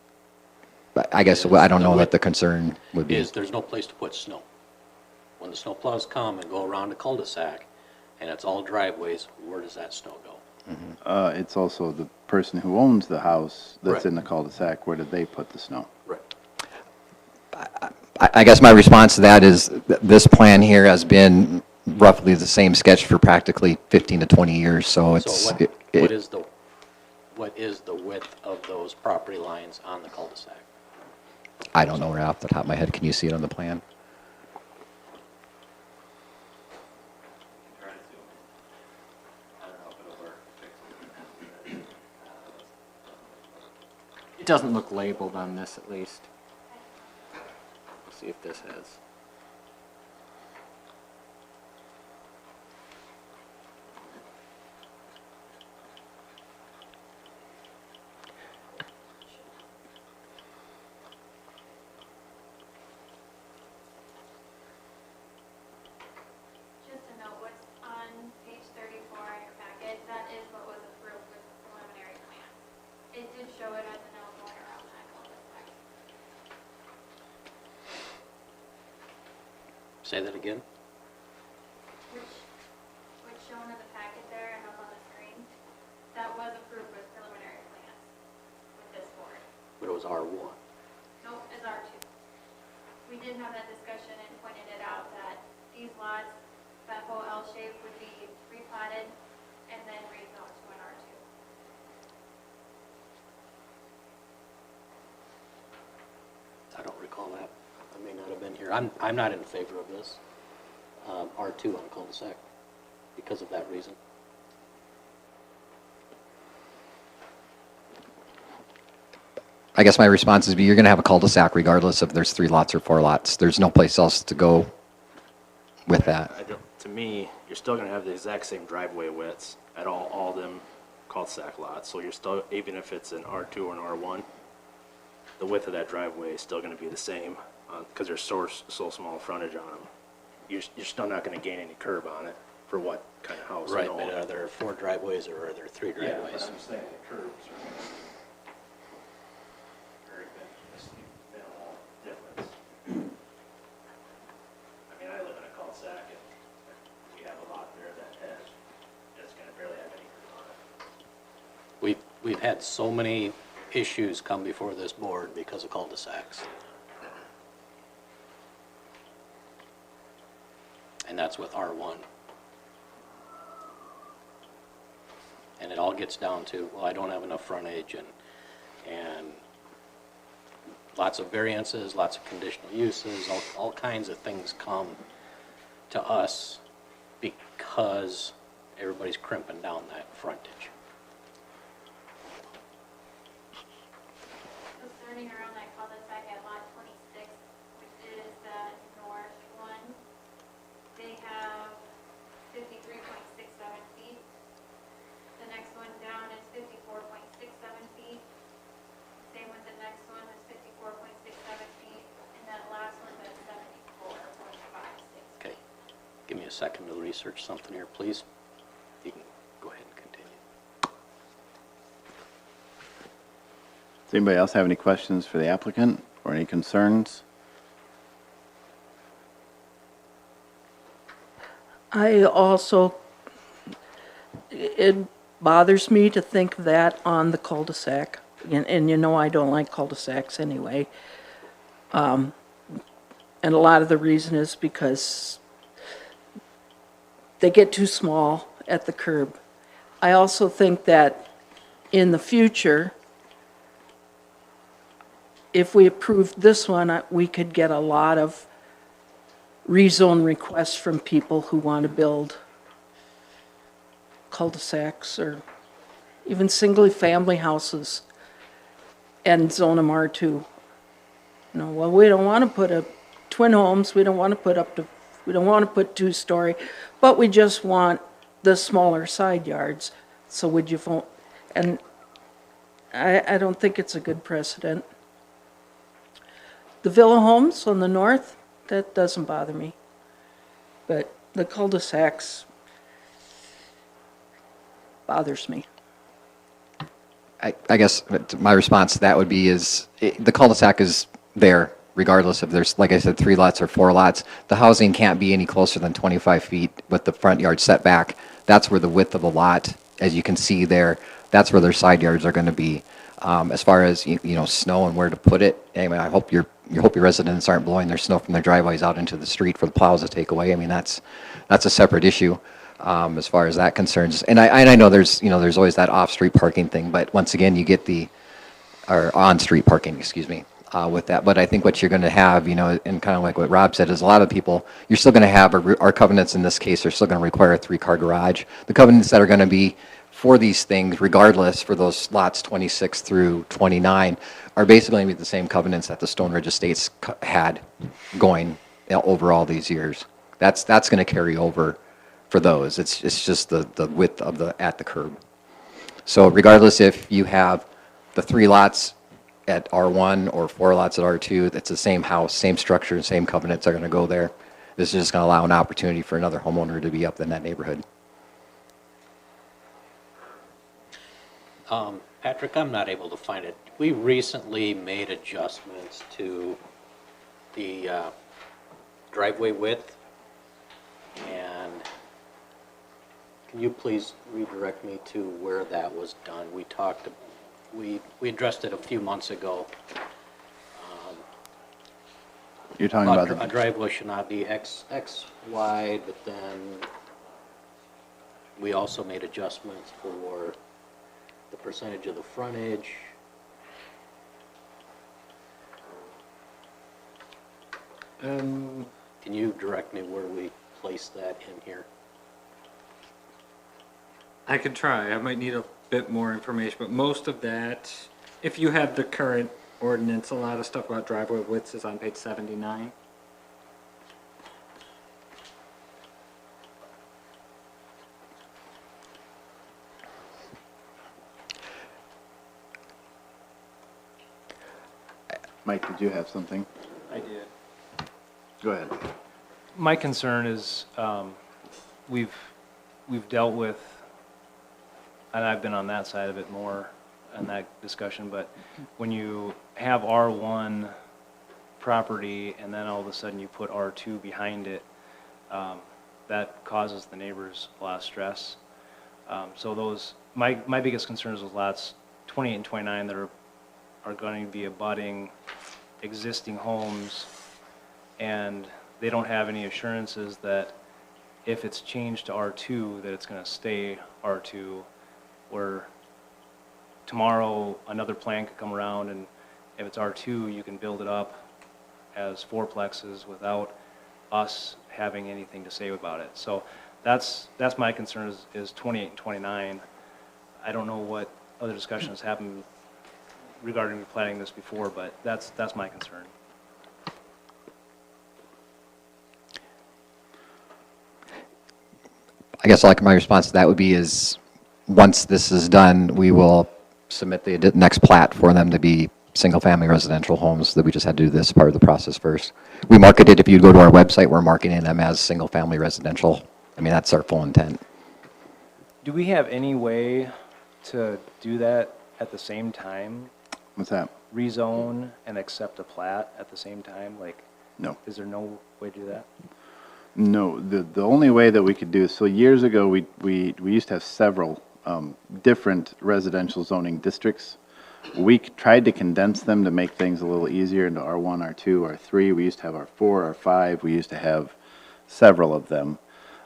But I guess I don't know what the concern would be. Is there's no place to put snow. When the snow plows come and go around a cul-de-sac and it's all driveways, where does that snow go? It's also the person who owns the house that's Right. in the cul-de-sac, where did they put the snow? Right. I guess my response to that is this plan here has been roughly the same sketch for practically 15 to 20 years, so it's. So what is the width of those property lines on the cul-de-sac? I don't know right off the top of my head. Can you see it on the plan? It doesn't look labeled on this, at least. Let's see if this has. Say that again? Which shown in the packet there and up on the screen, that was approved with preliminary plans with this board. But it was R1. Nope, it's R2. We did have that discussion and pointed it out that these lots, that whole L shape would be replatted and then rezoned to an R2. I don't recall that. I may not have been here. I'm not in favor of this, R2 on cul-de-sac, because of that reason. I guess my response is you're going to have a cul-de-sac regardless if there's 3 lots or 4 lots. There's no place else to go with that. To me, you're still gonna have the exact same driveway widths at all them cul-de-sac lots. So you're still, even if it's an R2 or an R1, the width of that driveway is still gonna be the same, because there's so small frontage on them. You're still not gonna gain any curb on it for what kind of house. Right, but are there 4 driveways or are there 3 Yeah, driveways? but I'm saying the curbs are very minimal difference. I mean, I live in a cul-de-sac and we have a lot there that's gonna barely have any curb on it. We've had so many issues come before this board because of cul-de-sacs. And that's with R1. And it all gets down to, well, I don't have enough frontage and lots of variances, lots of conditional uses, all kinds of things come to us because everybody's crimping down that frontage. So starting around that cul-de-sac at lot 26, which is the north one, they have 53.67 feet. The next one down is 54.67 feet. Same with the next one is 54.67 feet, and that last one's at 74.56. Okay, give me a second to research something here, please. You can go ahead and continue. Does anybody else have any questions for the applicant or any concerns? I also, it bothers me to think that on the cul-de-sac, and you know I don't like cul-de-sacs anyway. And a lot of the reason is because they get too small at the curb. I also think that in the future, if we approved this one, we could get a lot of rezone requests from people who want to build cul-de-sacs or even single-family houses and zone them R2. You know, well, we don't want to put up twin homes, we don't want to put 2-story, but we just want the smaller side yards. So would you vote? And I don't think it's a good precedent. The villa homes on the north, that doesn't bother me. But the cul-de-sacs bothers me. I guess my response to that would be the cul-de-sac is there regardless if there's, like I said, 3 lots or 4 lots. The housing can't be any closer than 25 feet with the front yard setback. That's where the width of the lot, as you can see there, that's where their side yards are going to be. As far as you know, snow and where to put it, anyway, I hope your residents aren't blowing their snow from their driveways out into the street for the plows to take away. I mean, that's a separate issue as far as that concerns. And I know there's always that off-street parking thing, but once again, you get or on-street parking, excuse me, with that. But I think what you're going to have, you know, and kind of like what Rob said, is a lot of people, you're still going to have, our covenants in this case are still going to require a 3-car garage. The covenants that are going to be for these things, regardless, for those lots 26 through 29, are basically going to be the same covenants that the Stone Ridge Estates had going over all these years. That's going to carry over for those. It's just the width of at the curb. So regardless if you have the 3 lots at R1 or 4 lots at R2, it's the same house, same structure, same covenants are going to go there. This is just going to allow an opportunity for another homeowner to be up in that neighborhood. Patrick, I'm not able to find it. We recently made adjustments to the driveway width And can you please redirect me to where that was done? We talked, we addressed it a few months ago. You're talking about A the, driveway should not be X wide, but then we also made adjustments for the percentage of the frontage. Can you direct me where we place that in here? I could try. I might need a bit more information, but most of that, if you have the current ordinance, a lot of stuff about driveway widths is on page 79. Mike, did you have something? I did. Go ahead. My concern is, we've dealt with, and I've been on that side of it more in that discussion, but when you have R1 property and then all of a sudden you put R2 behind it, that causes the neighbors a lot of stress. So those, my biggest concern is those lots 28 and 29 that are going to be abutting existing homes, and they don't have any assurances that if it's changed to R2, that it's going to stay R2, where tomorrow another plan could come around, and if it's R2, you can build it up as fourplexes without us having anything to say about it. So that's my concern is 28 and 29. I don't know what other discussions happened regarding replanning this before, but that's my concern. I guess like my response to that would be is, once this is done, we will submit the next plat for them to be single-family residential homes, that we just had to do this part of the process first. We marketed, if you go to our website, we're marketing them as single-family residential. I mean, that's our full intent. Do we have any way to do that at the same time? What's that? Rezone and accept a plat at the same time? Like, No. is there no way to do that? No, the only way that we could do, so years ago, we used to have several different residential zoning districts. We tried to condense them to make things a little easier into R1, R2, R3. We used to have R4, R5. We used to have several of them.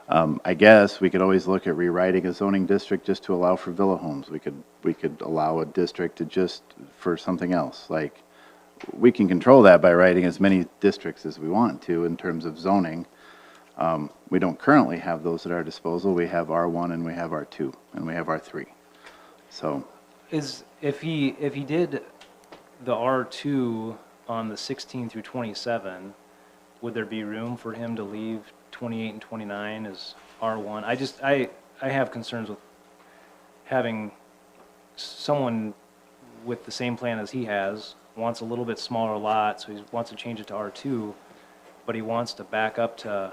I guess we could always look at rewriting a zoning district just to allow for villa homes. We could allow a district to just for something else. Like, we can control that by writing as many districts as we want to in terms of zoning. We don't currently have those at our disposal. We have R1 and we have R2 and we have R3. So, If he did the R2 on the 16 through 27, would there be room for him to leave 28 and 29 as R1? I have concerns with having someone with the same plan as he has, wants a little bit smaller lot, so he wants to change it to R2, but he wants to back up to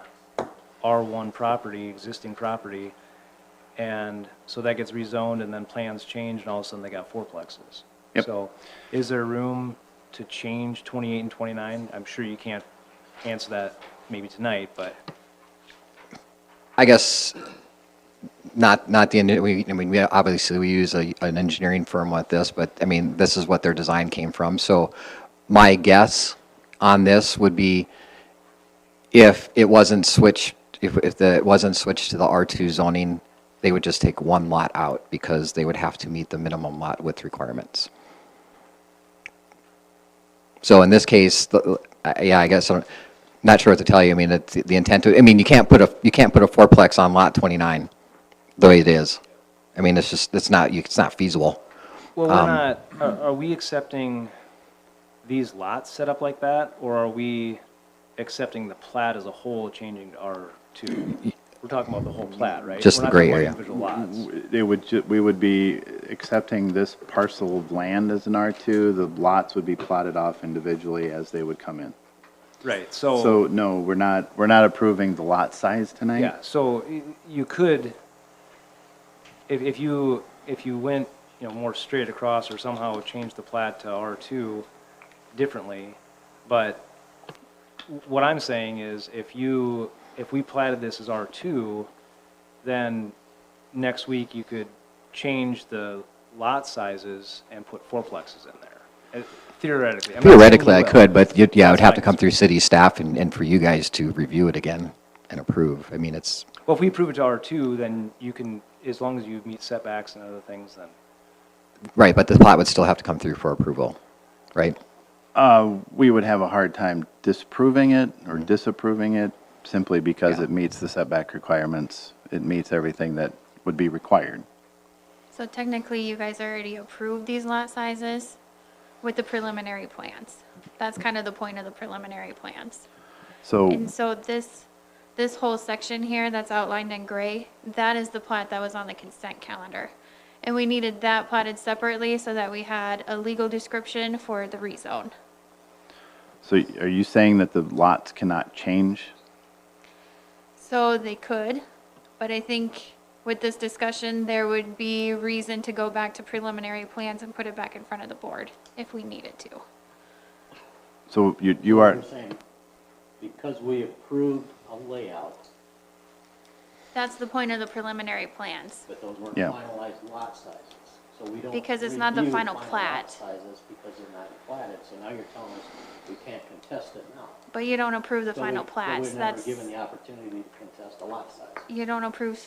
R1 property, existing property, and so that gets rezoned and then plans change and all of a sudden they got fourplexes. Yep. So is there room to change 28 and 29? I'm sure you can't answer that maybe tonight, but. I guess not the, we obviously we use an engineering firm with this, but I mean, this is what their design came from. So my guess on this would be if it wasn't switched, if it wasn't switched to the R2 zoning, they would just take one lot out because they would have to meet the minimum lot width requirements. So in this case, yeah, I guess I'm not sure what to tell you. I mean, the intent to, I mean, you can't put a fourplex on lot 29 the way it is. I mean, it's not feasible. Well, we're not, are we accepting these lots set up like that, or are we accepting the plat as a whole changing to R2? We're talking about the whole plat, right? Just the gray We're area. not talking about individual lots. we would be accepting this parcel of land as an R2. The lots would be plotted off individually as they would come in. Right, So no, we're not approving the lot size tonight. yeah, so you could, if you went, more straight across or somehow changed the plat to R2 differently, but what I'm saying is if you if we platted this as R2, then next week you could change the lot sizes and put fourplexes in there. Theoretically. I'm not saying Theoretically, you I will. could, but yeah, it would That's have to my come through city staff and for you guys to review it again and approve. I mean, it's, Well, if we approve it to R2, then you can, as long as you meet setbacks and other things, then. right, but the plat would still have to come through for approval, right? We would have a hard time disproving it or disapproving it simply because it meets the setback requirements. It meets everything that would be required. So technically, you guys already approved these lot sizes with the preliminary plans. That's kind of the point of the preliminary plans. So, And so this whole section here that's outlined in gray, that is the plat that was on the consent calendar. And we needed that platted separately so that we had a legal description for the rezone. so are you saying that the lots cannot change? So they could, but I think with this discussion, there would be reason to go back to preliminary plans and put it back in front of the board if we needed to. So you are, I'm saying, because we approved a layout, That's the point of the preliminary plans. but those weren't Yeah. finalized lot sizes. So we don't Because it's not the review final lot plat. sizes because they're not platted, so now you're telling us we can't contest it now. But you don't approve the So final we- so plats. we're never That's, given the opportunity to contest a lot size. you don't approve.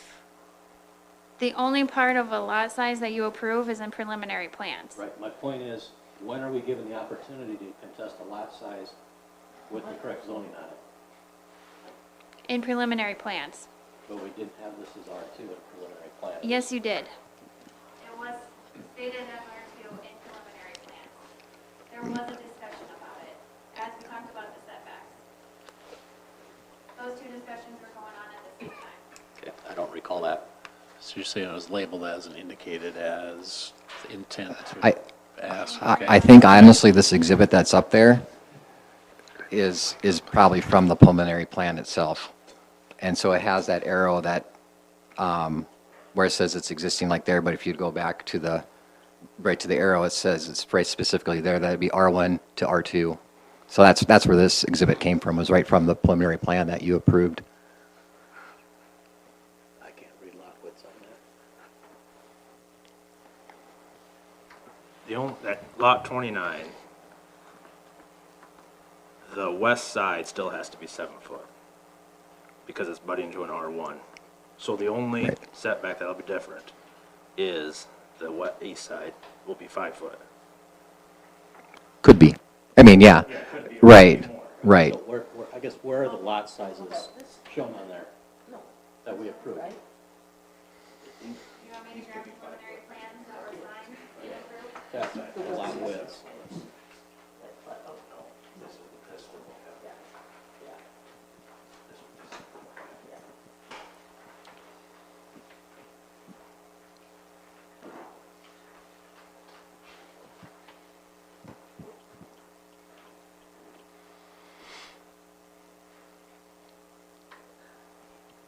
The only part of a lot size that you approve is in preliminary plans. Right, my point is, when are we given the opportunity to contest a lot size with the correct zoning on it? In preliminary plans. But we didn't have this as R2 in preliminary plan. Yes, you did. It was stated as R2 in preliminary plans. There was a discussion about it, as we talked about the setbacks. Those two discussions were going on at the same time. Okay, I don't recall that. So you're saying it was labeled as and indicated as intent I- to ask? I think honestly, this exhibit that's up there is probably from the preliminary plan itself. And so it has that arrow that, where it says it's existing like there, but if you'd go back to the, right to the arrow, it says it's right specifically there, that'd be R1 to R2. So that's where this exhibit came from, was right from the preliminary plan that you approved. I can't read lot widths on that. That lot 29, the west side still has to be 7 foot because it's butting into an R1. So the only setback that'll be different is the east side will be 5 foot. Could be. I mean, yeah. Right, right. So I guess where are the lot sizes shown on there that we approved? You want me to grab preliminary plans that were signed and approved? Yeah, the lot widths.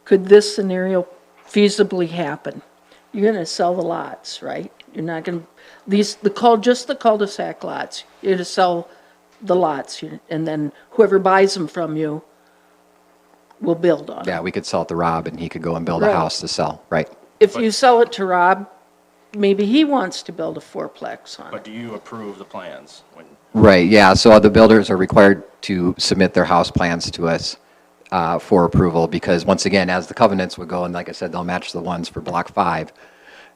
Could this scenario feasibly happen? You're gonna sell the lots, right? You're not gonna, just the cul-de-sac lots, you're gonna sell the lots, and then whoever buys them from you will build on it. Yeah, we could sell it to Rob and he could go and build a Right. house to sell, right? If you sell it to Rob, maybe he wants to build a fourplex on it. But do you approve the plans when? Right, yeah, so the builders are required to submit their house plans to us for approval, because once again, as the covenants would go, and like I said, they'll match the ones for Block 5,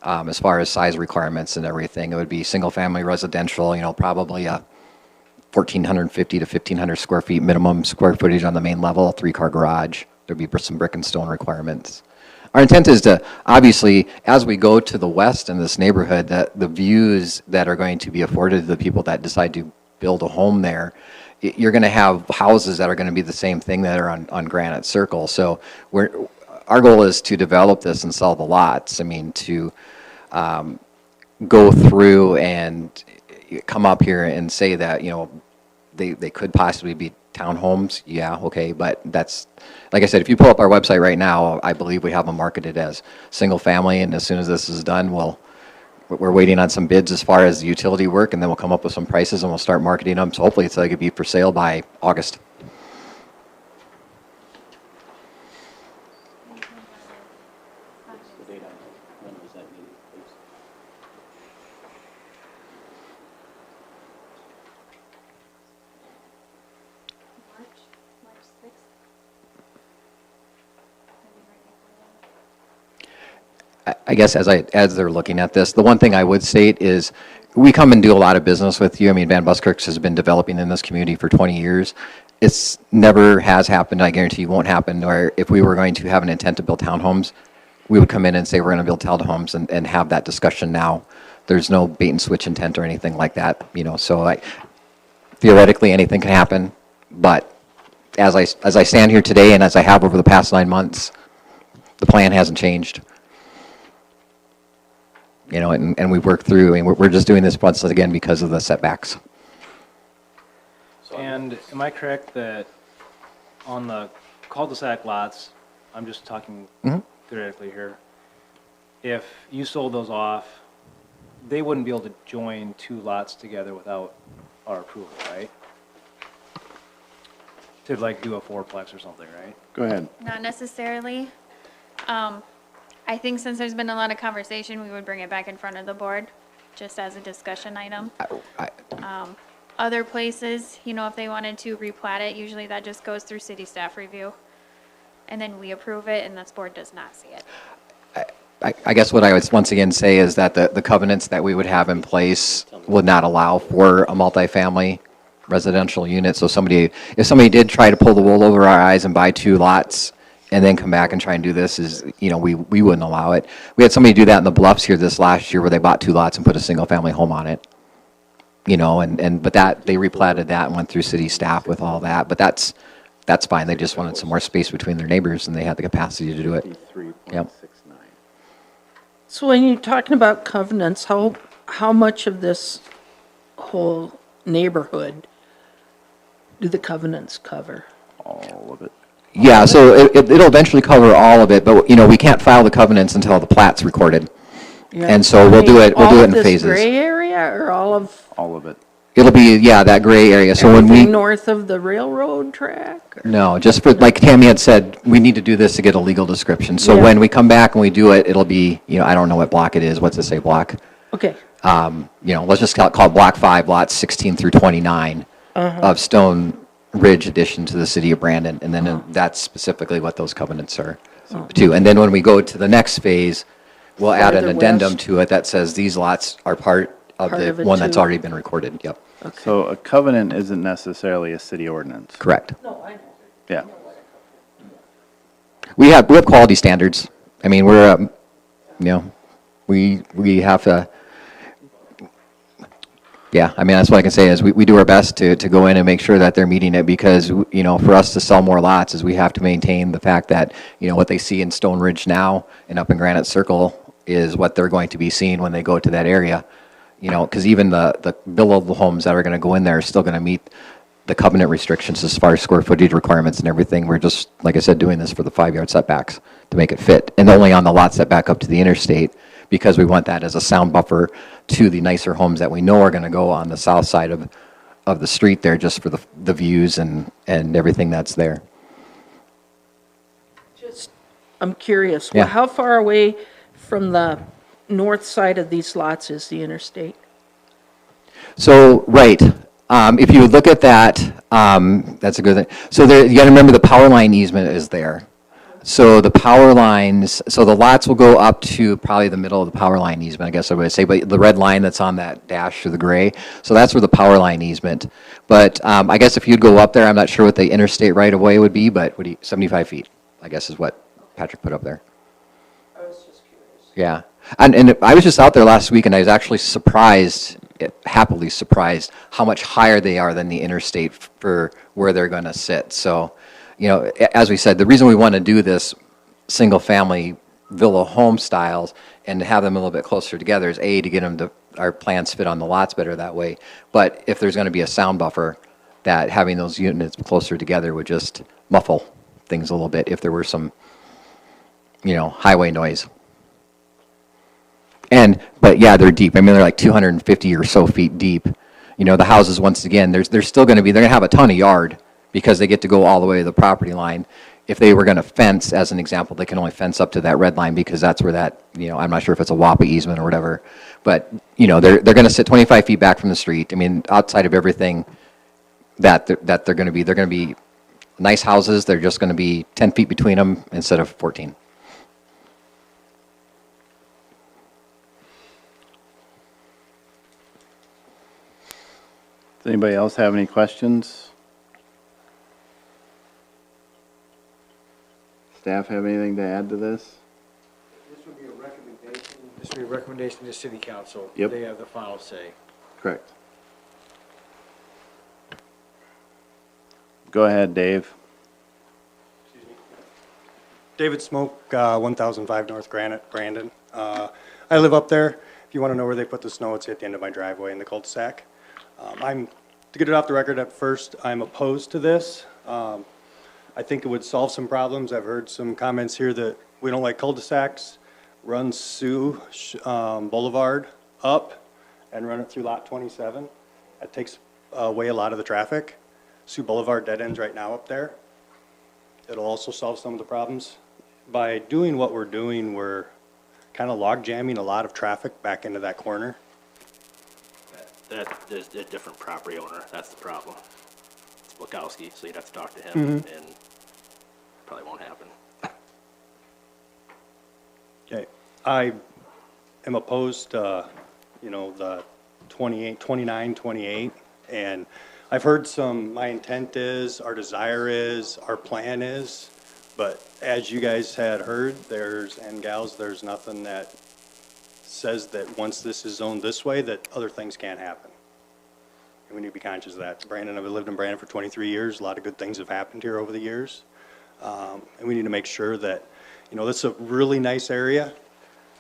as far as size requirements and everything, it would be single-family residential, probably a 1,450 to 1,500 square feet minimum square footage on the main level, 3-car garage, there'd be some brick and stone requirements. Our intent is to, obviously, as we go to the west in this neighborhood, that the views that are going to be afforded to the people that decide to build a home there, you're going to have houses that are going to be the same thing that are on Granite Circle. So our goal is to develop this and sell the lots. I mean, to go through and come up here and say that, they could possibly be townhomes. Yeah, okay, but that's, like I said, if you pull up our website right now, I believe we have them marketed as single family, and as soon as this is done, we're waiting on some bids as far as the utility work, and then we'll come up with some prices and we'll start marketing them. So hopefully it's going to be for sale by August. I guess as they're looking at this, the one thing I would state is, we come and do a lot of business with you. I mean, Van Buskirks has been developing in this community for 20 years. It's never has happened, I guarantee you won't happen, where if we were going to have an intent to build townhomes, we would come in and say we're going to build townhomes and have that discussion now. There's no bait and switch intent or anything like that, you know, so theoretically anything can happen, but as I stand here today and as I have over the past 9 months, the plan hasn't changed. You know, and we've worked through, I mean, we're just doing this once again because of the setbacks. And am I correct that on the cul-de-sac lots, I'm just talking theoretically here, if you sold those off, they wouldn't be able to join 2 lots together without our approval, right? To like do a fourplex or something, right? Go ahead. Not necessarily. I think since there's been a lot of conversation, we would bring it back in front of the board, just as a discussion item. Other places, you know, if they wanted to replat it, usually that just goes through city staff review. And then we approve it, and this board does not see it. I guess what I would once again say is that the covenants that we would have in place would not allow for a multifamily residential unit. So if somebody did try to pull the wool over our eyes and buy 2 lots and then come back and try and do this, is, you know, we wouldn't allow it. We had somebody do that in the Bluffs here this last year where they bought 2 lots and put a single family home on it. You know, but that, they replatted that and went through city staff with all that, but that's fine. They just wanted some more space between their neighbors and they had the capacity to do it. Yep. So when you're talking about covenants, how much of this whole neighborhood do the covenants cover? All of it. Yeah, so it'll eventually cover all of it, but, you know, we can't file the covenants until the plat's recorded. Yeah. And so we'll do it in All of this phases. gray area or all of All of it. It'll be, yeah, that gray area. So when everything we, north of the railroad track? Or- no, just for, like Tammy had said, we need to do this to get a legal description. So Yeah. when we come back and we do it, it'll be, you know, I don't know what block it is. What's it say, block? Okay. You know, let's just call it block 5, lots 16 through 29 of Stone Ridge addition to the city of Brandon. And then that's specifically what those covenants are too. And then when we go to the next phase, we'll add an Farther addendum west. to it that says these lots are part of Part the of it one that's too. already been recorded. Yep, So a covenant isn't necessarily a city ordinance. correct. Yeah. We have quality standards. I mean, we're, you know, we have to, yeah, I mean, that's what I can say is we do our best to go in and make sure that they're meeting it because, you know, for us to sell more lots is we have to maintain the fact that, you know, what they see in Stone Ridge now and up in Granite Circle is what they're going to be seeing when they go to that area. You know, because even the below the homes that are going to go in there are still going to meet the covenant restrictions as far as square footage requirements and everything. We're just, like I said, doing this for the 5-yard setbacks to make it fit. And only on the lots that back up to the interstate because we want that as a sound buffer to the nicer homes that we know are going to go on the south side of the street there just for the views and everything that's there. Just, I'm curious, Yeah. how far away from the north side of these lots is the interstate? So, right, if you look at that, that's a good thing. So there, you got to remember the power line easement is there. So the power lines, so the lots will go up to probably the middle of the power line easement, I guess I would say, but the red line that's on that dash or the gray, so that's where the power line easement. But I guess if you'd go up there, I'm not sure what the interstate right of way would be, but 75 feet, I guess is what Patrick put up there. I was just curious. Yeah, and I was just out there last week and I was actually surprised, happily surprised, how much higher they are than the interstate for where they're going to sit. So, you know, as we said, the reason we want to do this single-family villa home styles and to have them a little bit closer together is A, to get them to, our plans fit on the lots better that way. But if there's going to be a sound buffer, that having those units closer together would just muffle things a little bit if there were some, you know, highway noise. But yeah, they're deep. I mean, they're like 250 or so feet deep. You know, the houses, once again, they're still going to be, they're going to have a ton of yard because they get to go all the way to the property line. If they were going to fence, as an example, they can only fence up to that red line because that's where that, you know, I'm not sure if it's a WAPA easement or whatever. But, you know, they're going to sit 25 feet back from the street. I mean, outside of everything that they're going to be nice houses. They're just going to be 10 feet between them instead of 14. Does anybody else have any questions? Staff have anything to add to this? This would be a recommendation. This would be a recommendation to city council. Yep. They have the final say. Correct. Go ahead, Dave. David Smoke, 1005 North Granite, Brandon. I live up there. If you want to know where they put the snow, it's at the end of my driveway in the cul-de-sac. To get it off the record at first, I'm opposed to this. I think it would solve some problems. I've heard some comments here that we don't like cul-de-sacs. Run Sioux Boulevard up and run it through lot 27. That takes away a lot of the traffic. Sioux Boulevard dead ends right now up there. It'll also solve some of the problems. By doing what we're doing, we're kind of log jamming a lot of traffic back into that corner. There's a different property owner, that's the problem. It's Bukowski, so you'd have to talk to him, Mhm. and probably won't happen. Okay, I am opposed to, the 28, 29, 28, and I've heard some, my intent is, our desire is, our plan is, but as you guys had heard, and gals, there's nothing that says that once this is zoned this way, that other things can't happen. And we need to be conscious of that. Brandon, I've lived in Brandon for 23 years. A lot of good things have happened here over the years. And we need to make sure that, this is a really nice area.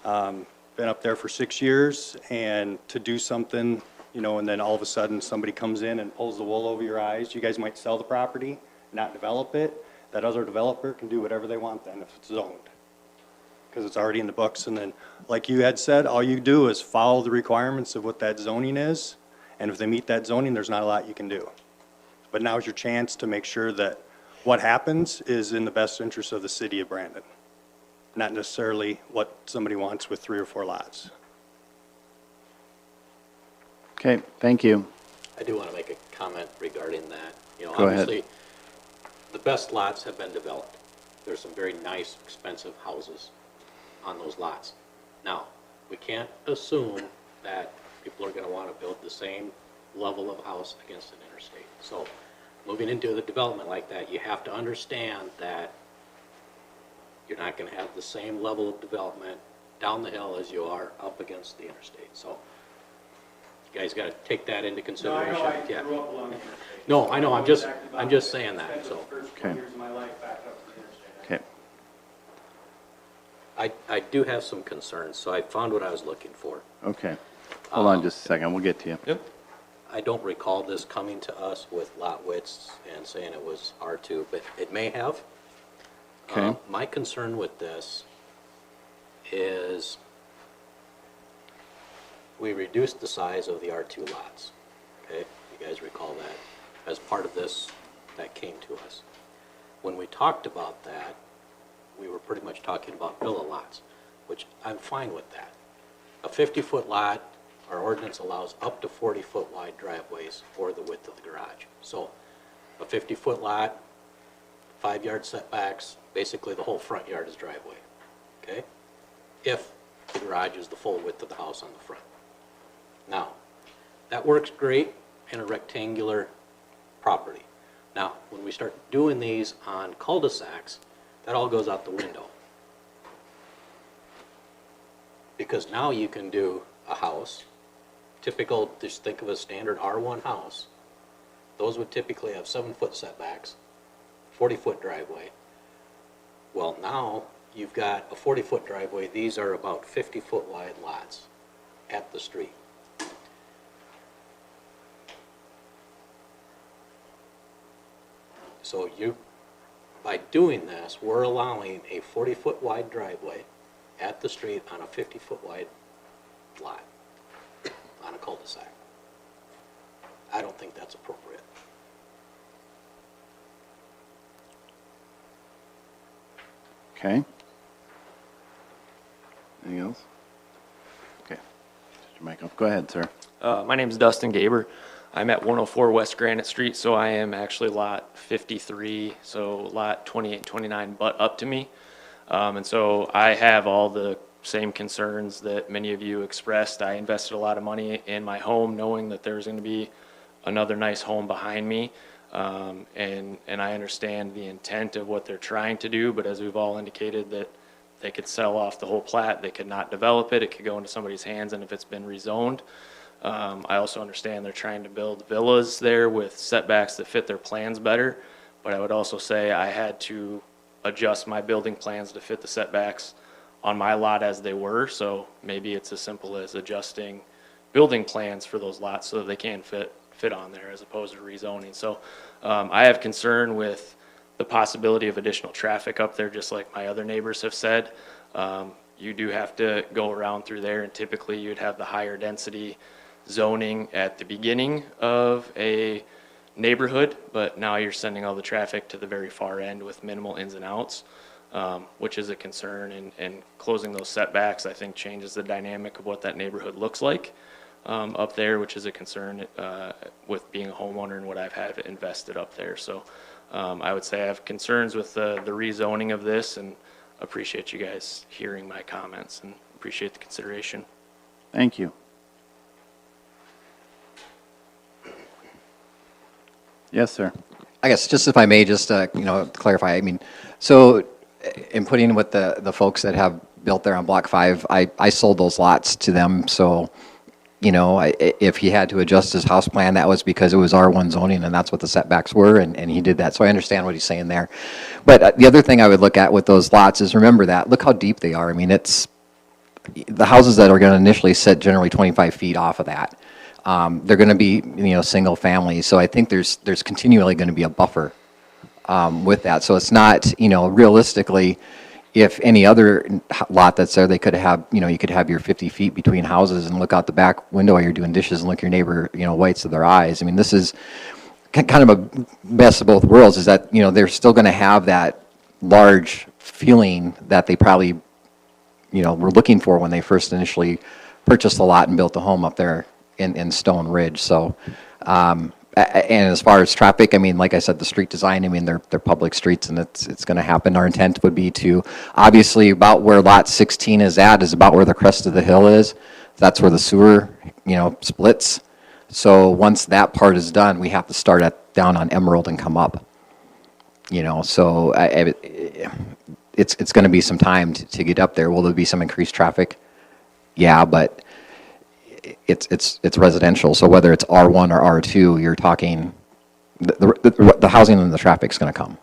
Been up there for 6 years, and to do something, and then all of a sudden somebody comes in and pulls the wool over your eyes. You guys might sell the property, not develop it. That other developer can do whatever they want then if it's zoned, because it's already in the books. And then, like you had said, all you do is follow the requirements of what that zoning is. And if they meet that zoning, there's not a lot you can do. But now's your chance to make sure that what happens is in the best interest of the city of Brandon, not necessarily what somebody wants with 3 or 4 lots. Okay, thank you. I do want to make a comment regarding that. Go ahead. Obviously, the best lots have been developed. There's some very nice, expensive houses on those lots. Now, we can't assume that people are going to want to build the same level of house against an interstate. So, moving into the development like that, you have to understand that you're not going to have the same level of development down the hill as you are up against the interstate. So, you guys got to take that into consideration. No, I know I grew up along the interstate. No, I know. I'm just saying that. So. Okay. Years of my life back up to the interstate. Okay, I do have some concerns, so I found what I was looking for. okay. Hold on just a second, we'll get to you. Yep. I don't recall this coming to us with lot widths and saying it was R2, but it may have. Okay. My concern with this is we reduced the size of the R2 lots. Okay, you guys recall that as part of this that came to us. When we talked about that, we were pretty much talking about villa lots, which I'm fine with that. A 50-foot lot, our ordinance allows up to 40-foot wide driveways for the width of the garage. So a 50-foot lot, 5-yard setbacks, basically the whole front yard is driveway, okay? If the garage is the full width of the house on the front. Now, that works great in a rectangular property. Now, when we start doing these on cul-de-sacs, that all goes out the window. Because now you can do a house, typical, just think of a standard R1 house. Those would typically have 7-foot setbacks, 40-foot driveway. Well, now you've got a 40-foot driveway. These are about 50-foot wide lots at the street. So by doing this, we're allowing a 40-foot wide driveway at the street on a 50-foot wide lot on a cul-de-sac. I don't think that's appropriate. Okay. Anything else? Okay. Shut your mic off. Go ahead, sir. My name is Dustin Gaber. I'm at 104 West Granite Street, so I am actually lot 53, so lot 28 and 29 butt up to me. And so I have all the same concerns that many of you expressed. I invested a lot of money in my home knowing that there's going to be another nice home behind me. And I understand the intent of what they're trying to do, but as we've all indicated, that they could sell off the whole plat, they could not develop it, it could go into somebody's hands, and if it's been rezoned. I also understand they're trying to build villas there with setbacks that fit their plans better, but I would also say I had to adjust my building plans to fit the setbacks on my lot as they were, so maybe it's as simple as adjusting building plans for those lots so that they can fit on there as opposed to rezoning. So I have concern with the possibility of additional traffic up there, just like my other neighbors have said. You do have to go around through there, and typically you'd have the higher density zoning at the beginning of a neighborhood, but now you're sending all the traffic to the very far end with minimal ins and outs, which is a concern, and closing those setbacks, I think, changes the dynamic of what that neighborhood looks like up there, which is a concern with being a homeowner and what I've had invested up there. So I would say I have concerns with the rezoning of this, and appreciate you guys hearing my comments and appreciate the consideration. Thank you. Yes, sir. I guess just if I may, just clarify. I mean, so in putting with the folks that have built there on Block 5, I sold those lots to them. So, if he had to adjust his house plan, that was because it was R1 zoning, and that's what the setbacks were, and he did that. So I understand what he's saying there. But the other thing I would look at with those lots is remember that. Look how deep they are. I mean, it's the houses that are going to initially sit generally 25 feet off of that. They're going to be, single family. So I think there's continually going to be a buffer with that. So it's not, realistically, if any other lot that's there, they could have, you could have your 50 feet between houses and look out the back window while you're doing dishes and look your neighbor, whites of their eyes. I mean, this is kind of a best of both worlds, is that, they're still going to have that large feeling that they probably, were looking for when they first initially purchased the lot and built the home up there in Stone Ridge. So, and as far as traffic, I mean, like I said, the street design, I mean, they're public streets, and it's going to happen. Our intent would be to, obviously, about where lot 16 is at is about where the crest of the hill is. That's where the sewer, splits. So once that part is done, we have to start down on Emerald and come up. So it's going to be some time to get up there. Will there be some increased traffic? Yeah, but it's residential, so whether it's R1 or R2, you're talking the housing and the traffic's going to come.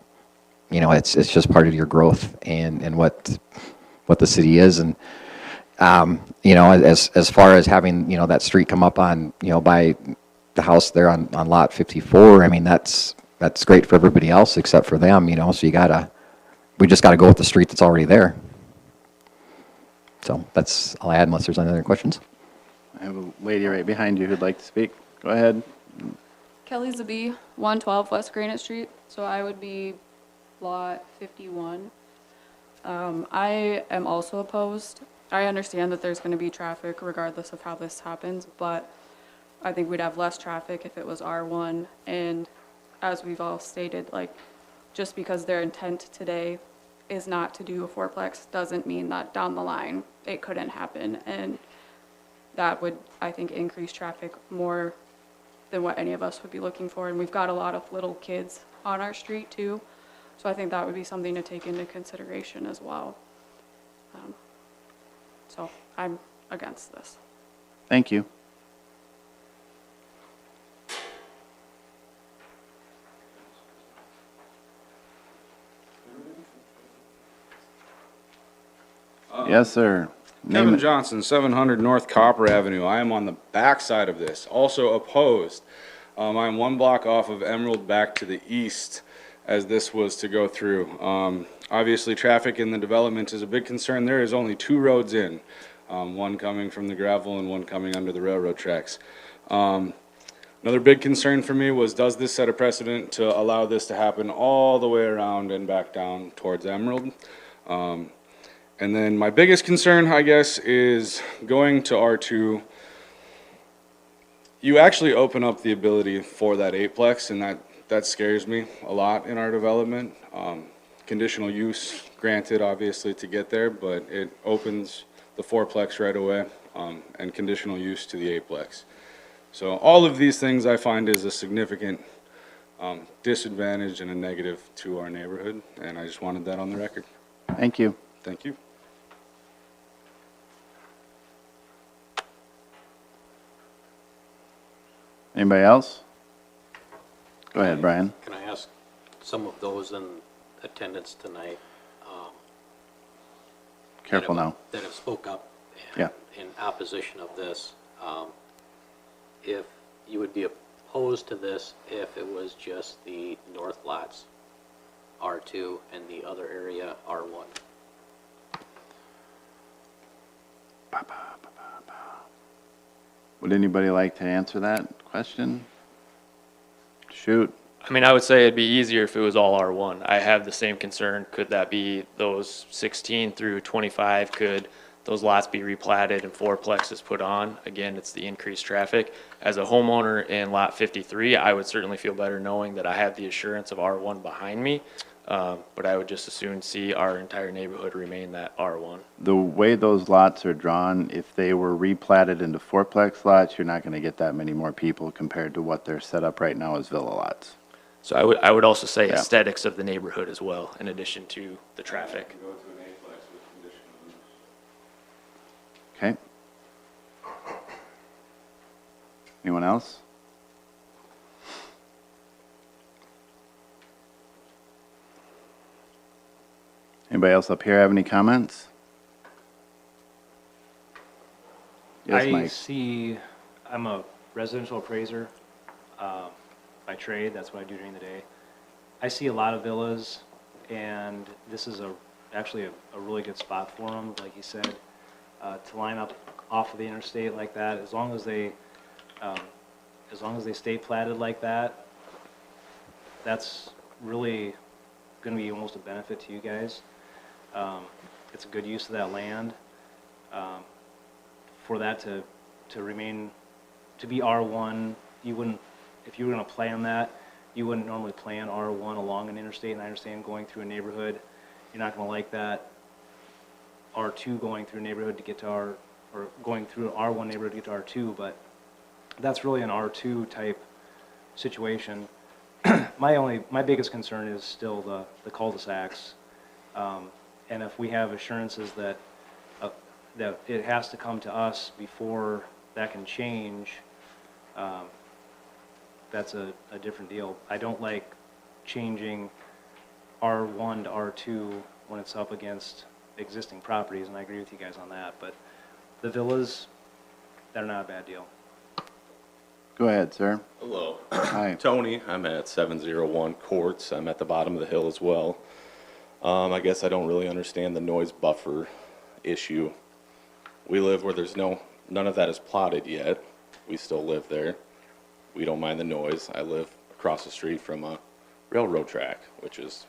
It's just part of your growth and what the city is, and as far as having that street come up on by the house there on lot 54, I mean that's great for everybody else except for them. So we just gotta go with the street that's already there. So that's all I had, unless there's any other questions. I have a lady right behind you who'd like to speak. Go ahead. Kelly Zabee, 112 West Granite Street, so I would be lot 51. I am also opposed. I understand that there's going to be traffic regardless of how this happens, but I think we'd have less traffic if it was R1, and as we've all stated, just because their intent today is not to do a fourplex doesn't mean that down the line it couldn't happen, and that would, I think, increase traffic more than what any of us would be looking for. And we've got a lot of little kids on our street too, so I think that would be something to take into consideration as well. So I'm against this. Thank you. Yes, sir. Kevin Johnson, 700 North Copper Avenue. I am on the back side of this, also opposed. I'm one block off of Emerald back to the east as this was to go through. Obviously, traffic in the development is a big concern. There is only 2 roads in, one coming from the gravel and one coming under the railroad tracks. Another big concern for me was, does this set a precedent to allow this to happen all the way around and back down towards Emerald? And then my biggest concern, I guess, is going to R2. You actually open up the ability for that 8-plex, and that scares me a lot in our development. Conditional use granted, obviously, to get there, but it opens the 4-plex right away, and conditional use to the 8-plex. So all of these things I find is a significant disadvantage and a negative to our neighborhood, and I just wanted that on the record. Thank you. Thank you. Anybody else? Go ahead, Brian. Can I ask some of those in attendance tonight? Careful now. That have spoke up Yeah. in opposition of this, if you would be opposed to this if it was just the north lots, R2, and the other area, R1? Would anybody like to answer that question? Shoot. I mean, I would say it'd be easier if it was all R1. I have the same concern. Could that be those 16 through 25? Could those lots be replatted and fourplexes put on? Again, it's the increased traffic. As a homeowner in lot 53, I would certainly feel better knowing that I have the assurance of R1 behind me. But I would just as soon see our entire neighborhood remain that R1. The way those lots are drawn, if they were replatted into fourplex lots, you're not going to get that many more people compared to what they're set up right now as villa lots. So I would also say Yeah. aesthetics of the neighborhood as well, in addition to the traffic. Okay. Anyone else? Anybody else up here have any comments? Yes, I Mike. see, I'm a residential appraiser by trade, that's what I do during the day. I see a lot of villas, and this is actually a really good spot for them, like you said, to line up off of the interstate like that. As long as they stay platted like that, that's really going to be almost a benefit to you guys. It's a good use of that land. For that to remain, to be R1, you wouldn't, if you were going to plan that, you wouldn't normally plan R1 along an interstate, and I understand going through a neighborhood, you're not going to like that. R2 going through a neighborhood to get to or going through an R1 neighborhood to get to R2, but that's really an R2 type situation. My biggest concern is still the cul-de-sacs. And if we have assurances that it has to come to us before that can change, that's a different deal. I don't like changing R1 to R2 when it's up against existing properties, and I agree with you guys on that. But the villas, they're not a bad deal. Go ahead, sir. Hello. Hi. Tony, I'm at 701 Courts. I'm at the bottom of the hill as well. I guess I don't really understand the noise buffer issue. We live where there's none of that is plotted yet. We still live there. We don't mind the noise. I live across the street from a railroad track, which is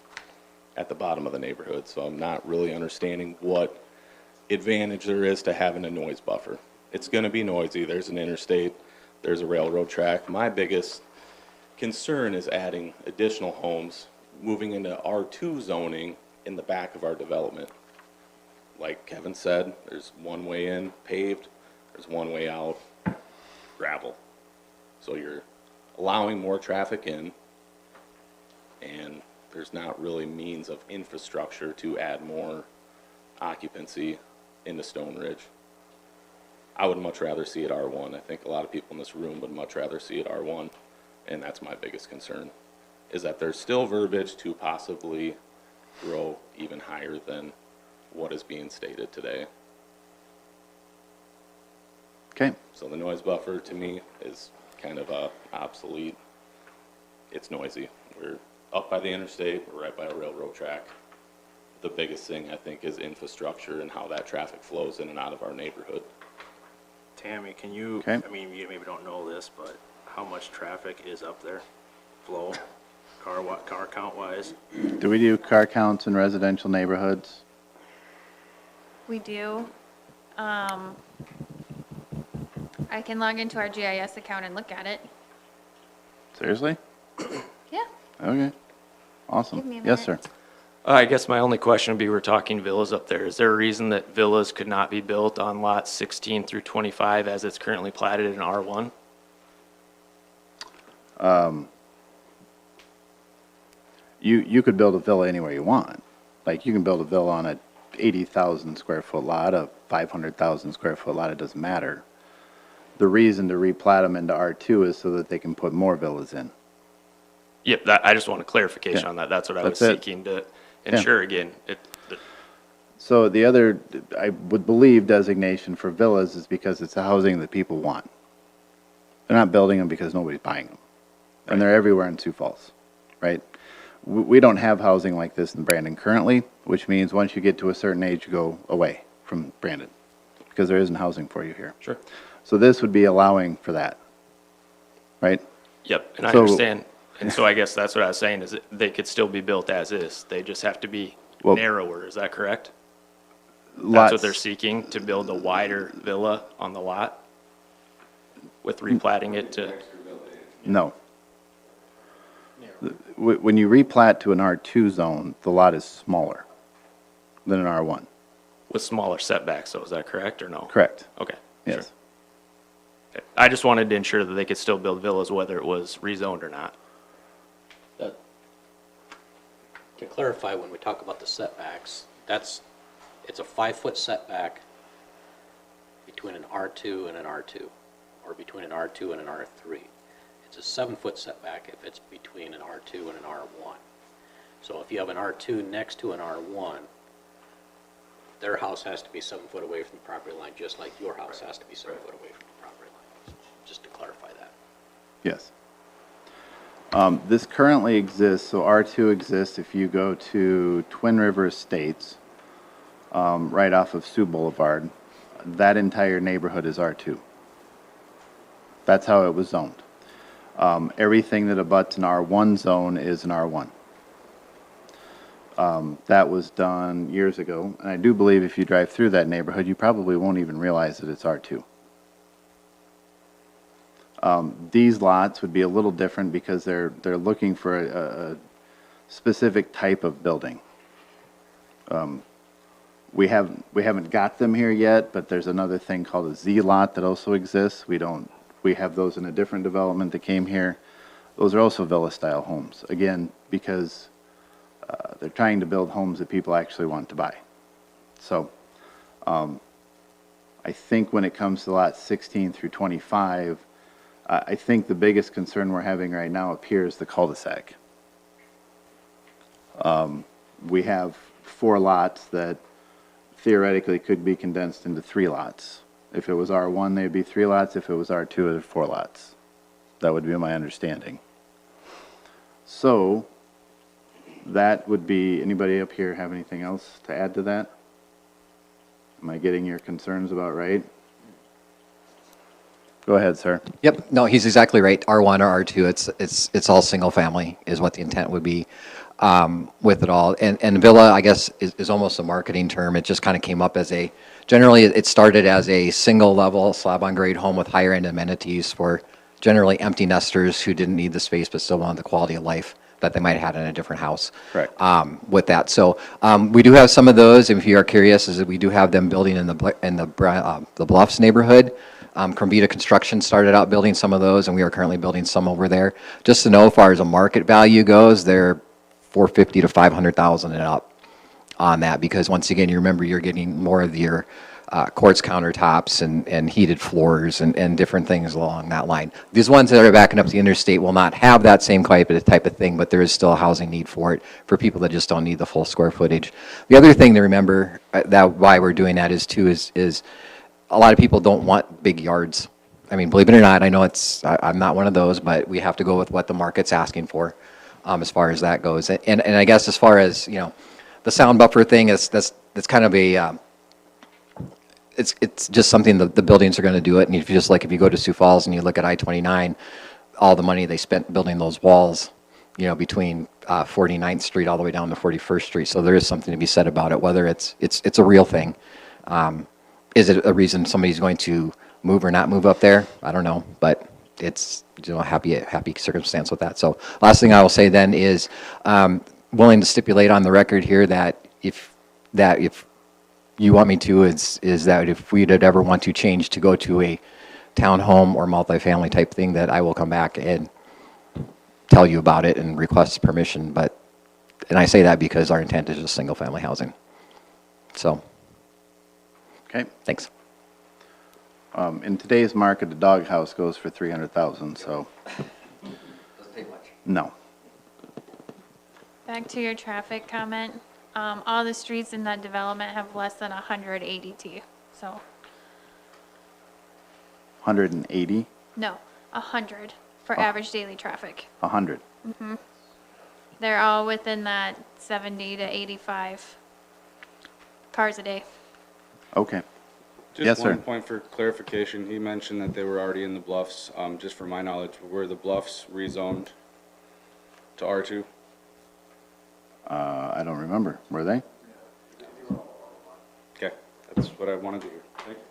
at the bottom of the neighborhood, so I'm not really understanding what advantage there is to having a noise buffer. It's going to be noisy. There's an interstate. There's a railroad track. My biggest concern is adding additional homes, moving into R2 zoning in the back of our development. Like Kevin said, there's one way in, paved, there's one way out, gravel. So you're allowing more traffic in, and there's not really means of infrastructure to add more occupancy into Stone Ridge. I would much rather see it R1. I think a lot of people in this room would much rather see it R1, and that's my biggest concern, is that there's still verbiage to possibly grow even higher than what is being stated today. Okay. So the noise buffer to me is kind of obsolete. It's noisy. We're up by the interstate, we're right by a railroad track. The biggest thing I think is infrastructure and how that traffic flows in and out of our neighborhood. Tammy, can you, Okay. I mean, you maybe don't know this, but how much traffic is up there? Flow, car count wise? Do we do car counts in residential neighborhoods? We do. I can log into our GIS account and look at it. Seriously? Yeah. Okay. Awesome. Give me a Yes, sir. minute. I guess my only question would be, we're talking villas up there. Is there a reason that villas could not be built on lots 16 through 25 as it's currently platted in R1? you could build a villa anywhere you want. Like, you can build a villa on a 80,000 square foot lot, a 500,000 square foot lot, it doesn't matter. The reason to replat them into R2 is so that they can put more villas in. Yep, that, I just want a clarification Yeah. on that. That's what I was That's it. seeking to ensure again. So the other, I would believe designation for villas is because it's the housing that people want. They're not building them because nobody's buying them. And they're everywhere in Sioux Falls, right? We don't have housing like this in Brandon currently, which means once you get to a certain age, you go away from Brandon because there isn't housing for you here. Sure. So this would be allowing for that, right? Yep, and I So- understand. And so I guess that's what I was saying, is that they could still be built as is. They just have to be Well- narrower, is that correct? That's Lots- what they're seeking, to build a wider villa on the lot? With replatting it to, No. When you replat to an R2 zone, the lot is smaller than an R1. with smaller setbacks, so is that correct or no? Correct. Okay. Yes. Okay. I just wanted to ensure that they could still build villas whether it was rezoned or not. To clarify, when we talk about the setbacks, it's a 5-foot setback between an R2 and an R2, or between an R2 and an R3. It's a 7-foot setback if it's between an R2 and an R1. So if you have an R2 next to an R1, their house has to be 7 foot away from the property line, just like your house has to be 7 foot away from the property line, just to clarify that. Yes. This currently exists, so R2 exists if you go to Twin River Estates, right off of Sioux Boulevard. That entire neighborhood is R2. That's how it was zoned. Everything that abuts an R1 zone is an R1. That was done years ago, and I do believe if you drive through that neighborhood, you probably won't even realize that it's R2. These lots would be a little different because they're looking for a specific type of building. We haven't got them here yet, but there's another thing called a Z lot that also exists. We have those in a different development that came here. Those are also villa-style homes, again, because they're trying to build homes that people actually want to buy. So I think when it comes to lots 16 through 25, I think the biggest concern we're having right now appears the cul-de-sac. We have 4 lots that theoretically could be condensed into 3 lots. If it was R1, they'd be 3 lots. If it was R2, it'd be 4 lots. That would be my understanding. So that would be, anybody up here have anything else to add to that? Am I getting your concerns about right? Go ahead, sir. Yep, no, he's exactly right. R1 or R2, it's all single family is what the intent would be with it all. And villa, I guess, is almost a marketing term. It just kind of came up as generally it started as a single level slab on grade home with higher end amenities for generally empty nesters who didn't need the space but still wanted the quality of life that they might have had in a different house. Correct. With that. So we do have some of those. If you are curious, is that we do have them building in the Bluffs neighborhood. Cromvita Construction started out building some of those, and we are currently building some over there. Just to know, as far as a market value goes, they're $450,000 to $500,000 and up on that, because once again, you remember you're getting more of your quartz countertops and heated floors and different things along that line. These ones that are backing up the interstate will not have that same type of thing, but there is still a housing need for it for people that just don't need the full square footage. The other thing to remember that why we're doing that is a lot of people don't want big yards. I mean, believe it or not, I know I'm not one of those, but we have to go with what the market's asking for as far as that goes. And I guess as far as, the sound buffer thing, that's kind of a, it's just something that the buildings are going to do it. And if you go to Sioux Falls and you look at I-29, all the money they spent building those walls, between 49th Street all the way down to 41st Street. So there is something to be said about it, whether it's a real thing. Is it a reason somebody's going to move or not move up there? I don't know, but it's a happy circumstance with that. So last thing I will say then is willing to stipulate on the record here that if you want me to, is that if we did ever want to change to go to a townhome or multifamily type thing, that I will come back and tell you about it and request permission, but, and I say that because our intent is just single-family housing. So, Okay. thanks. In today's market, the doghouse goes for 300,000, so. No. Back to your traffic comment, all the streets in that development have less than 100 ADT, so, 180, no, 100 for average daily traffic. 100. They're all within that 70 to 85 cars a day. Okay. Yes, Just sir. one point for clarification, he mentioned that they were already in the Bluffs. Just for my knowledge, were the Bluffs rezoned to R2? I don't remember. Were they? Okay, that's what I wanted to hear. Thank you.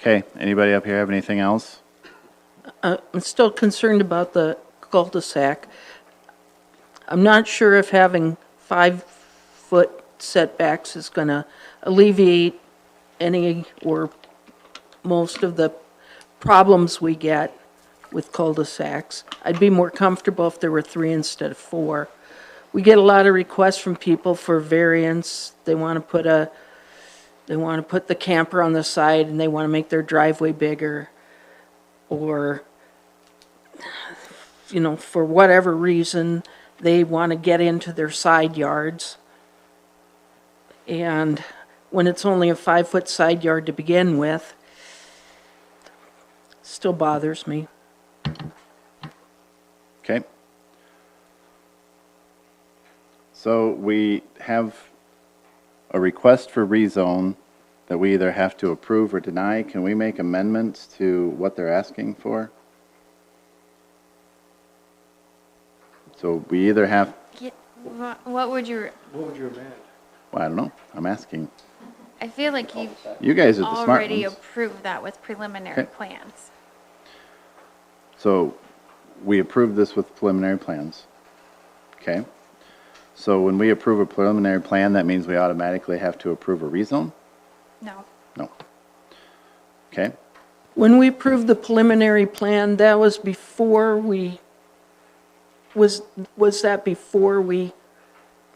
Okay, anybody up here have anything else? I'm still concerned about the cul-de-sac. I'm not sure if having 5-foot setbacks is going to alleviate any or most of the problems we get with cul-de-sacs. I'd be more comfortable if there were 3 instead of 4. We get a lot of requests from people for variance. They want to put the camper on the side and they want to make their driveway bigger, or, you know, for whatever reason, they want to get into their side yards. And when it's only a 5-foot side yard to begin with, still bothers me. Okay. So we have a request for rezone that we either have to approve or deny. Can we make amendments to what they're asking for? So we either have, What would you, What would you amend? well, I don't know, I'm asking. I feel like you You guys are the smart already ones. approved that with preliminary Okay. plans. So we approve this with preliminary plans. Okay? So when we approve a preliminary plan, that means we automatically have to approve a rezone? No. No. Okay? When we approved the preliminary plan, that was before we, was that before we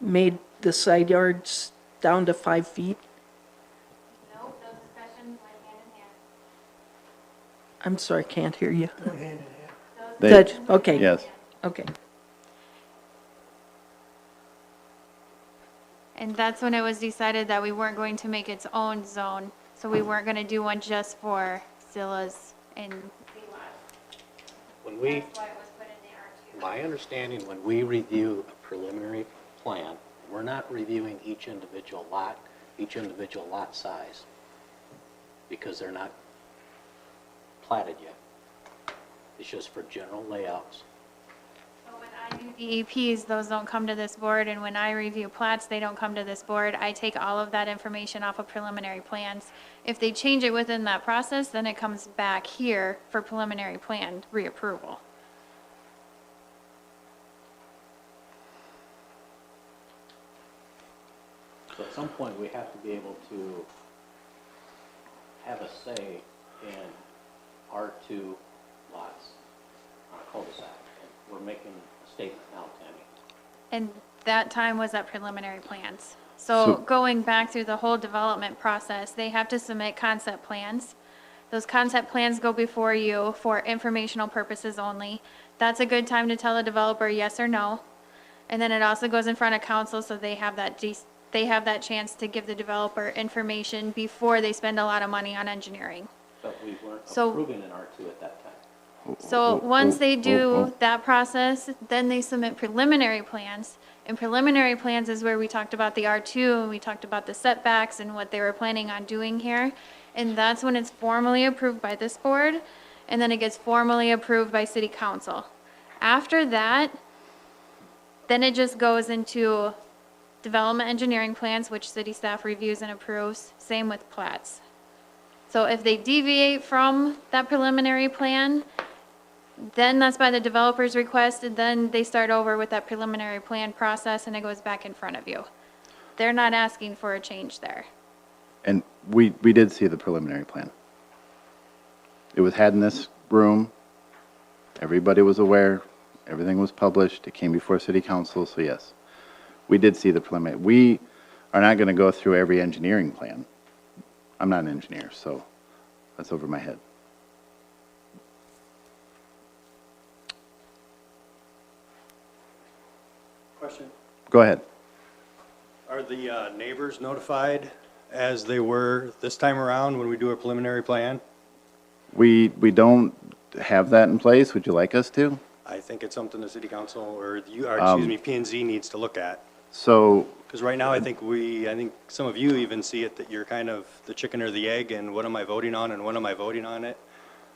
made the side yards down to 5 feet? No, those discussions went hand in hand. I'm sorry, I can't hear you. They- Judge, okay. Yes. Okay. And that's when it was decided that we weren't going to make its own zone. So we weren't going to do one just for Zillas and When we, that's why it was put in the R2. my understanding, when we review a preliminary plan, we're not reviewing each individual lot size, because they're not platted yet. It's just for general layouts. So when I do DEPs, those don't come to this board, and when I review plats, they don't come to this board. I take all of that information off of preliminary plans. If they change it within that process, then it comes back here for preliminary plan reapproval. So at some point, we have to be able to have a say in R2 lots on a cul-de-sac. And we're making a statement now, Tammy. And that time was at preliminary plans. So going back through the whole development process, they have to submit concept plans. Those concept plans go before you for informational purposes only. That's a good time to tell the developer yes or no. And then it also goes in front of council, so they have that chance to give the developer information before they spend a lot of money on engineering. But we weren't So- approving an R2 at that time. So once they do that process, then they submit preliminary plans. And preliminary plans is where we talked about the R2 and we talked about the setbacks and what they were planning on doing here. And that's when it's formally approved by this board, and then it gets formally approved by city council. After that, then it just goes into development engineering plans, which city staff reviews and approves, same with plats. So if they deviate from that preliminary plan, then that's by the developer's request, and then they start over with that preliminary plan process, and it goes back in front of you. They're not asking for a change there. And we did see the preliminary plan. It was had in this room. Everybody was aware. Everything was published. It came before city council, so yes. We did see the preliminary. We are not going to go through every engineering plan. I'm not an engineer, so that's over my head. Question. Go ahead. Are the neighbors notified as they were this time around when we do a preliminary plan? We don't have that in place. Would you like us to? I think it's something the city council or you, or excuse me, P and Z needs to look at. So, Because right now, I think some of you even see it that you're kind of the chicken or the egg, and what am I voting on, and when am I voting on it?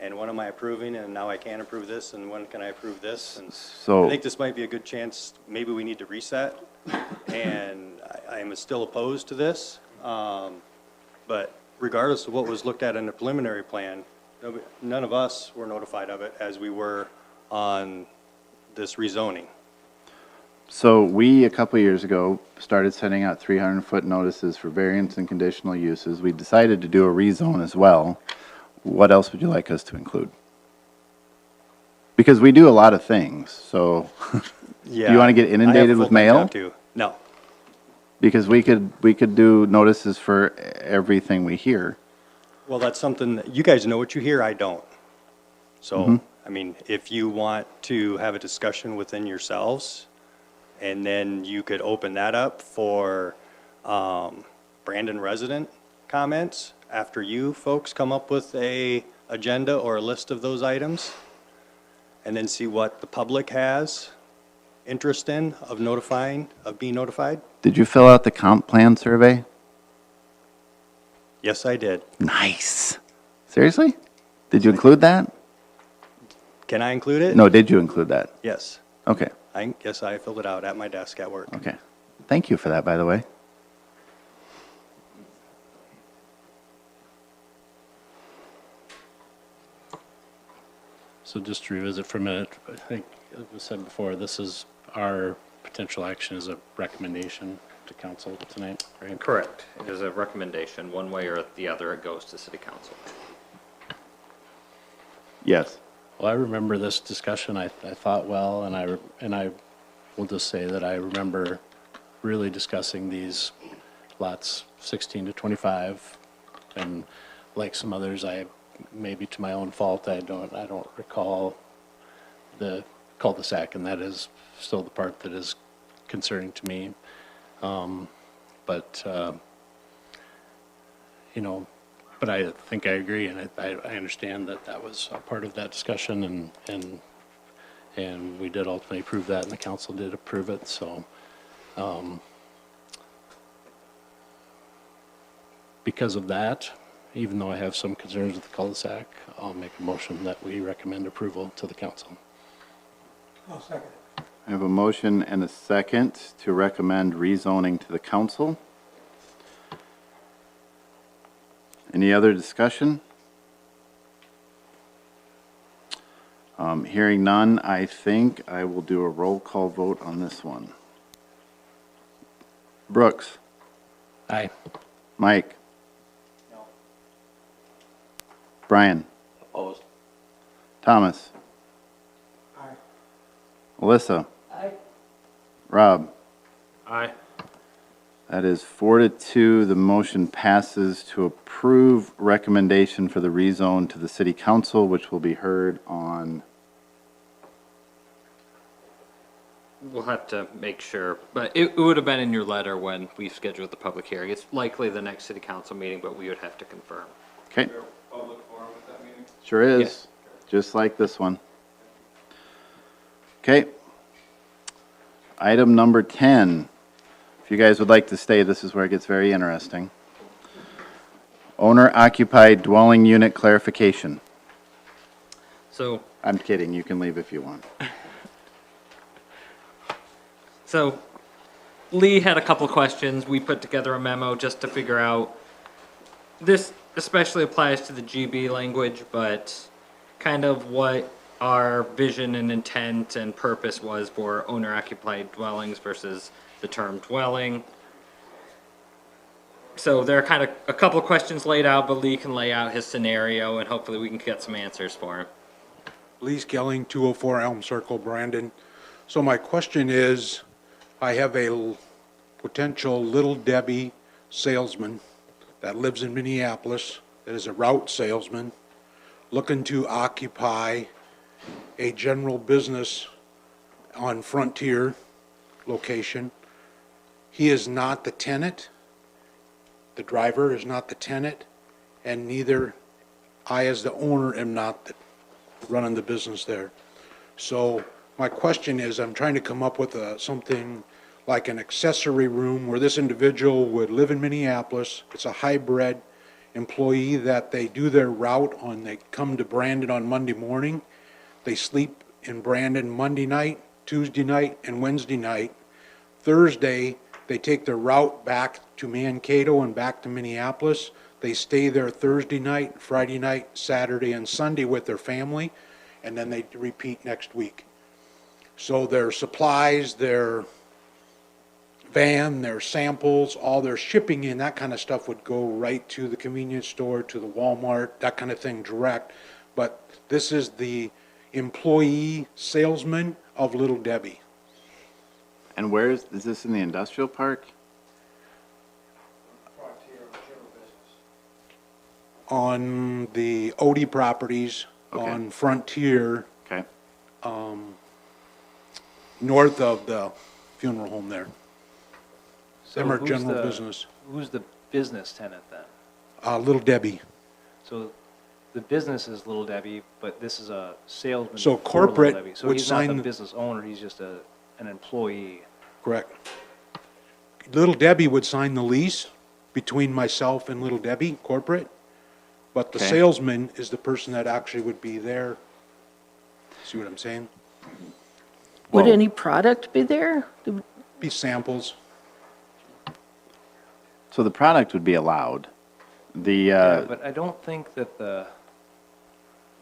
And when am I approving, and now I can't approve this, and when can I approve this? And So- I think this might be a good chance, maybe we need to reset. And I am still opposed to this. But regardless of what was looked at in the preliminary plan, none of us were notified of it as we were on this rezoning. So we, a couple of years ago, started sending out 300-foot notices for variance and conditional uses. We decided to do a rezone as well. What else would you like us to include? Because we do a lot of things, so do you want to get inundated with mail? No. Because we could do notices for everything we hear. Well, that's something, you guys know what you hear, I don't. So, I mean, if you want to have a discussion within yourselves, and then you could open that up for Brandon resident comments after you folks come up with a agenda or a list of those items, and then see what the public has interest in of being notified. Did you fill out the comp plan survey? Yes, I did. Nice. Seriously? Did you include that? Can I include it? No, did you include that? Yes. Okay, Yes, I filled it out at my desk at work. okay. Thank you for that, by the way. So just to revisit for a minute, I think, as was said before, this is our potential action as a recommendation to council tonight, right? Correct. It is a recommendation. One way or the other, it goes to city council. Yes. Well, I remember this discussion, I thought well, and I will just say that I remember really discussing these lots 16 to 25, and like some others, maybe to my own fault, I don't recall the cul-de-sac, and that is still the part that is concerning to me. But I think I agree, and I understand that was a part of that discussion, and we did ultimately approve that, and the council did approve it, so. Because of that, even though I have some concerns with the cul-de-sac, I'll make a motion that we recommend approval to the council. I'll second it. I have a motion and a second to recommend rezoning to the council. Any other discussion? Hearing none, I think I will do a roll call vote on this one. Brooks? Aye. Mike? No. Brian? Opposed. Thomas? Aye. Alyssa? Aye. Rob? Aye. That is 4-2. The motion passes to approve recommendation for the rezone to the city council, which will be heard on, We'll have to make sure, but it would have been in your letter when we scheduled the public hearing. It's likely the next city council meeting, but we would have to confirm. okay? Public forum at that meeting? Sure is, Yes. just like this one. Okay. Item number 10. If you guys would like to stay, this is where it gets very interesting. Owner occupied dwelling unit clarification. So, I'm kidding, you can leave if you want. So Lee had a couple questions. We put together a memo just to figure out, this especially applies to the GB language, but kind of what our vision and intent and purpose was for owner-occupied dwellings versus the term dwelling. So there are kind of a couple of questions laid out, but Lee can lay out his scenario and hopefully we can get some answers for him. Lee Skelling, 204 Elm Circle, Brandon. So my question is, I have a potential Little Debbie salesman that lives in Minneapolis, that is a route salesman, looking to occupy a general business on Frontier location. He is not the tenant. The driver is not the tenant, and neither I as the owner am not running the business there. So my question is, I'm trying to come up with something like an accessory room where this individual would live in Minneapolis. It's a hybrid employee that they do their route on, they come to Brandon on Monday morning. They sleep in Brandon Monday night, Tuesday night, and Wednesday night. Thursday, they take their route back to Mankato and back to Minneapolis. They stay there Thursday night, Friday night, Saturday, and Sunday with their family, and then they repeat next week. So their supplies, their van, their samples, all their shipping in, that kind of stuff would go right to the convenience store, to the Walmart, that kind of thing direct. But this is the employee salesman of Little Debbie. And where is this in the industrial park? On the Odie properties, Okay. on Frontier, Okay. north of the funeral home there. So Them are who's general the- business. Who's the business tenant then? Little Debbie. So the business is Little Debbie, but this is a salesman. So for Little corporate Debbie. So would he's not sign the the- business owner, he's just an employee. Correct. Little Debbie would sign the lease between myself and Little Debbie, corporate, but the Okay. salesman is the person that actually would be there. See what I'm saying? Would Well- any product be there? Be samples. So the product would be allowed. The, Yeah, but I don't think that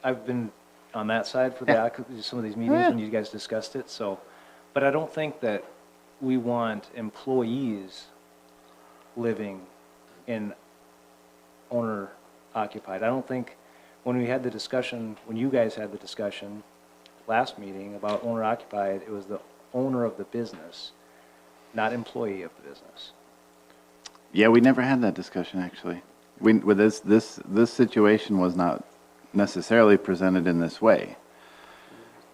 I've been on that side for some of these meetings when you guys discussed it, so, but I don't think that we want employees living in owner occupied. I don't think, when we had the discussion, when you guys had the discussion last meeting about owner occupied, it was the owner of the business, not employee of the business. yeah, we never had that discussion, actually. With this situation was not necessarily presented in this way.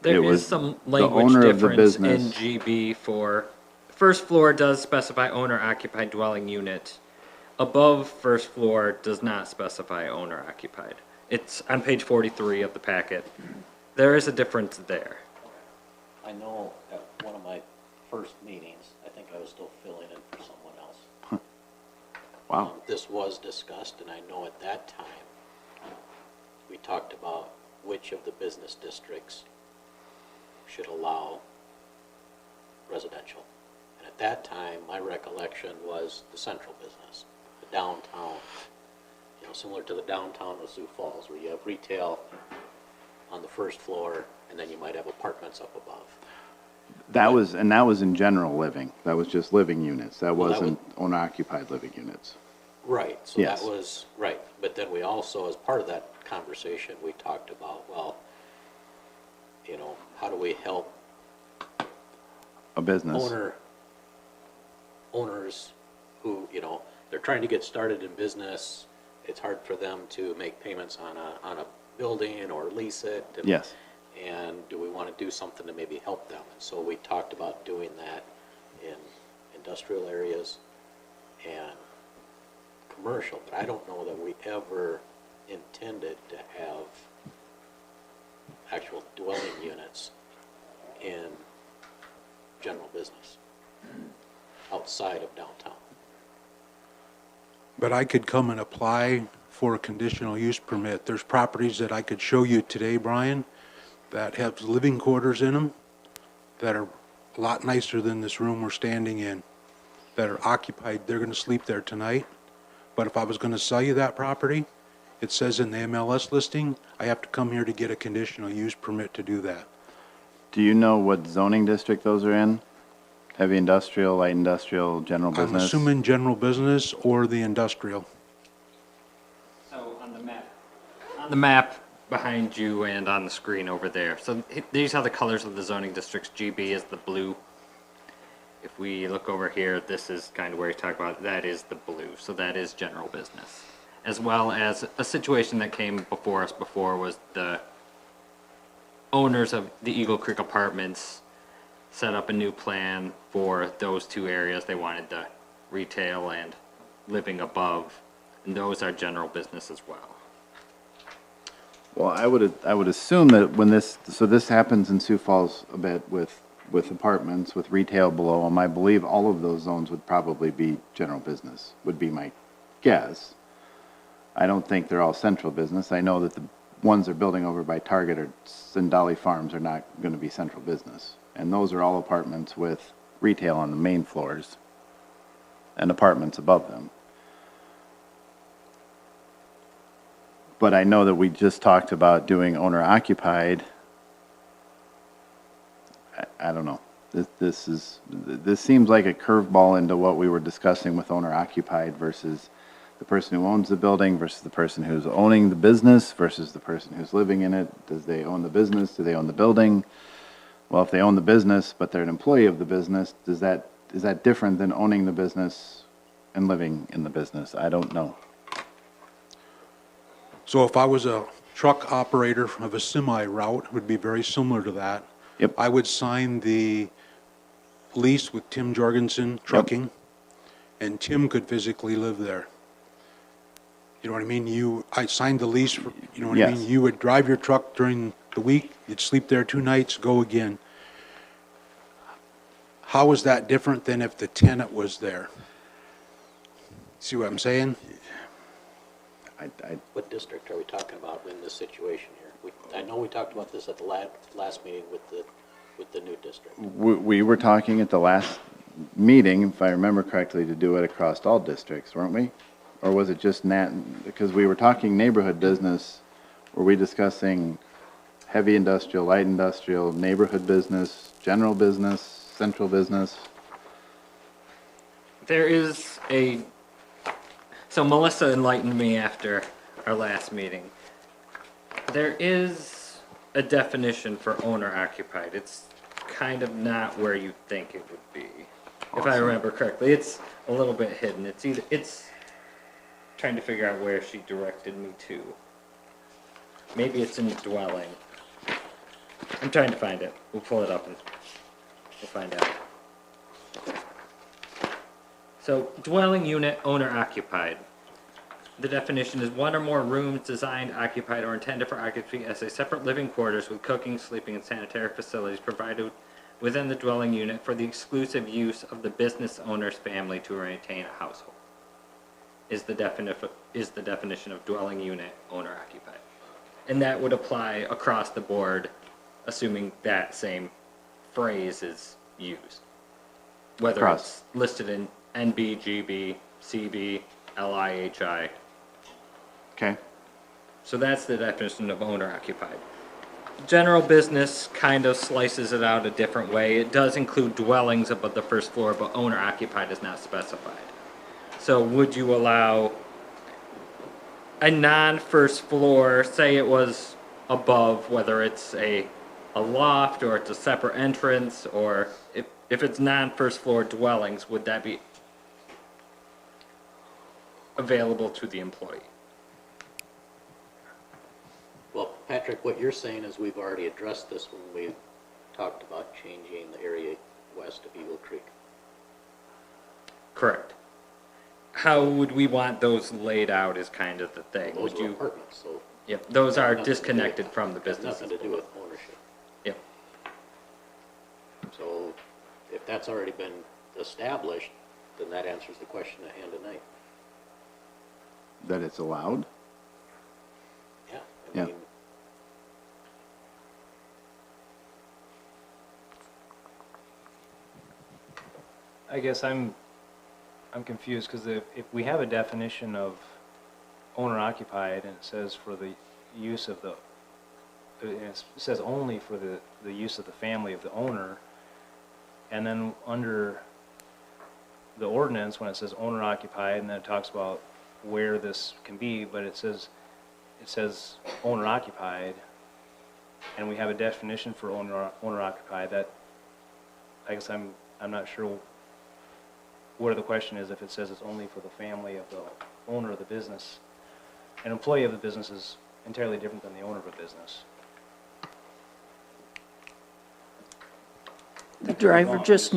There It is was some the language owner of the difference in business. GB for, first floor does specify owner occupied dwelling unit. Above first floor does not specify owner occupied. It's on page 43 of the packet. There is a difference there. I know at one of my first meetings, I think I was still filling in for someone else. Wow. This was discussed, and I know at that time, we talked about which of the business districts should allow residential. And at that time, my recollection was the central business, the downtown, similar to the downtown of Sioux Falls, where you have retail on the first floor, and then you might have apartments up above. That was in general living. That was just living units. That Well, that wasn't owner-occupied living units. Right, so Yes. that was, right, but then we also, as part of that conversation, we talked about, well, how do we help A business. owners who, they're trying to get started in business, it's hard for them to make payments on a building or lease it. And, Yes. And do we want to do something to maybe help them? And so we talked about doing that in industrial areas and commercial, but I don't know that we ever intended to have actual dwelling units in general business outside of downtown. But I could come and apply for a conditional use permit. There's properties that I could show you today, Brian, that have living quarters in them that are a lot nicer than this room we're standing in, that are occupied. They're going to sleep there tonight. But if I was going to sell you that property, it says in the MLS listing, I have to come here to get a conditional use permit to do that. Do you know what zoning district those are in? Heavy industrial, light industrial, general I'm business? assuming general business or the industrial. So on the map behind you and on the screen over there. So these are the colors of the zoning districts. GB is the blue. If we look over here, this is kind of where you talk about, that is the blue. So that is general business. As well as a situation that came before us before was the owners of the Eagle Creek Apartments set up a new plan for those two areas. They wanted the retail and living above, and those are general business as well. Well, I would assume that when this happens in Sioux Falls a bit with apartments, with retail below them, I believe all of those zones would probably be general business, would be my guess. I don't think they're all central business. I know that the ones they're building over by Target or Sindali Farms are not going to be central business. And those are all apartments with retail on the main floors and apartments above them. But I know that we just talked about doing owner occupied. I don't know. This seems like a curveball into what we were discussing with owner occupied versus the person who owns the building versus the person who's owning the business versus the person who's living in it. Does they own the business? Do they own the building? Well, if they own the business, but they're an employee of the business, is that different than owning the business and living in the business? I don't know. So if I was a truck operator of a semi route, it would be very similar to that. Yep. I would sign the lease with Tim Jorgensen Trucking, and Tim could physically live there. You know what I mean? I signed the lease, you know what I Yes. mean? You would drive your truck during the week, you'd sleep there 2 nights, go again. How is that different than if the tenant was there? See what I'm saying? What district are we talking about in this situation here? I know we talked about this at the last meeting with the new district. We were talking at the last meeting, if I remember correctly, to do it across all districts, weren't we? Or was it just because we were talking neighborhood business, were we discussing heavy industrial, light industrial, neighborhood business, general business, central business? There is so Melissa enlightened me after our last meeting. There is a definition for owner occupied. It's kind of not where you think it would be. If I remember correctly, it's a little bit hidden. It's trying to figure out where she directed me to. Maybe it's in dwelling. I'm trying to find it. We'll pull it up and we'll find out. So, dwelling unit, owner occupied. The definition is one or more rooms designed, occupied, or intended for occupancy as a separate living quarters with cooking, sleeping, and sanitary facilities provided within the dwelling unit for the exclusive use of the business owner's family to maintain a household. Is the definition of dwelling unit, owner occupied. And that would apply across the board, assuming that same phrase is used. Whether it's listed in NB, GB, CB, LIHI. Okay. So that's the definition of owner occupied. General business kind of slices it out a different way. It does include dwellings above the first floor, but owner occupied is not specified. So would you allow a non-first floor, say it was above, whether it's a loft or it's a separate entrance, or if it's non-first floor dwellings, would that be available to the employee? Well, Patrick, what you're saying is we've already addressed this when we talked about changing the area west of Eagle Creek. Correct. How would we want those laid out is kind of the thing. Those Would are you? apartments, so. Yep, those are Nothing to do disconnected with- from the has businesses. Nothing to do with ownership. Yep. So if that's already been established, then that answers the question at hand tonight. That it's allowed? Yeah. Yeah. mean, I guess I'm confused because if we have a definition of owner occupied, and it says for the use of the, it says only for the use of the family of the owner. And then under the ordinance, when it says owner occupied, and then it talks about where this can be, but it says owner occupied, and we have a definition for owner occupied. That, I guess I'm not sure what the question is if it says it's only for the family of the owner of the business. An employee of the business is entirely different than the owner of a business. The driver just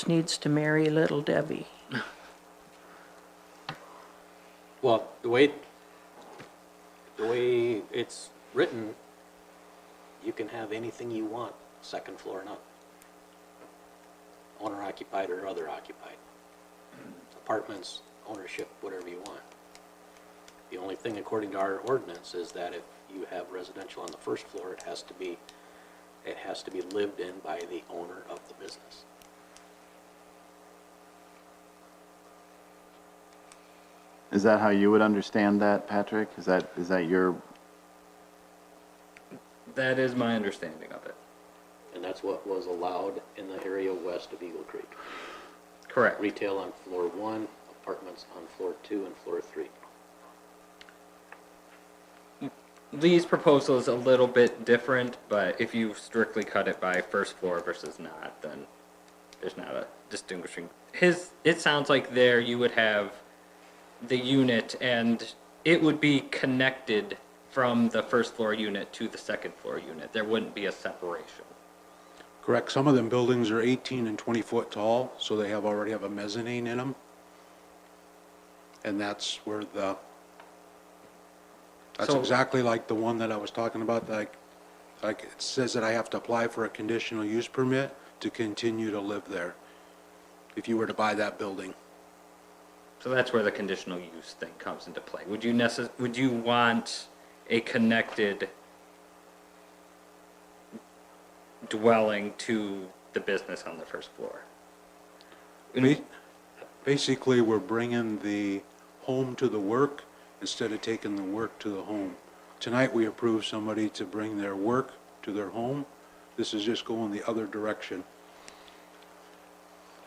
needs to marry Little Debbie. Well, the way it's written, you can have anything you want, second floor and up. Owner occupied or other occupied. Apartments, ownership, whatever you want. The only thing according to our ordinance is that if you have residential on the first floor, it has to be lived in by the owner of the business. Is that how you would understand that, Patrick? Is that your, That is my understanding of it. And that's what was allowed in the area west of Eagle Creek. Correct. Retail on floor 1, apartments on floor 2 and floor 3. Lee's proposal is a little bit different, but if you strictly cut it by first floor versus not, then there's not a distinguishing. It sounds like there you would have the unit and it would be connected from the first floor unit to the second floor unit. There wouldn't be a separation. Correct. Some of them buildings are 18 and 20 foot tall, so they already have a mezzanine in them. And that's where that's exactly like the one that I was talking about, like it says that I have to apply for a conditional use permit to continue to live there if you were to buy that building. So that's where the conditional use thing comes into play. Would you want a connected dwelling to the business on the first floor? Basically, we're bringing the home to the work instead of taking the work to the home. Tonight, we approved somebody to bring their work to their home. This is just going the other direction.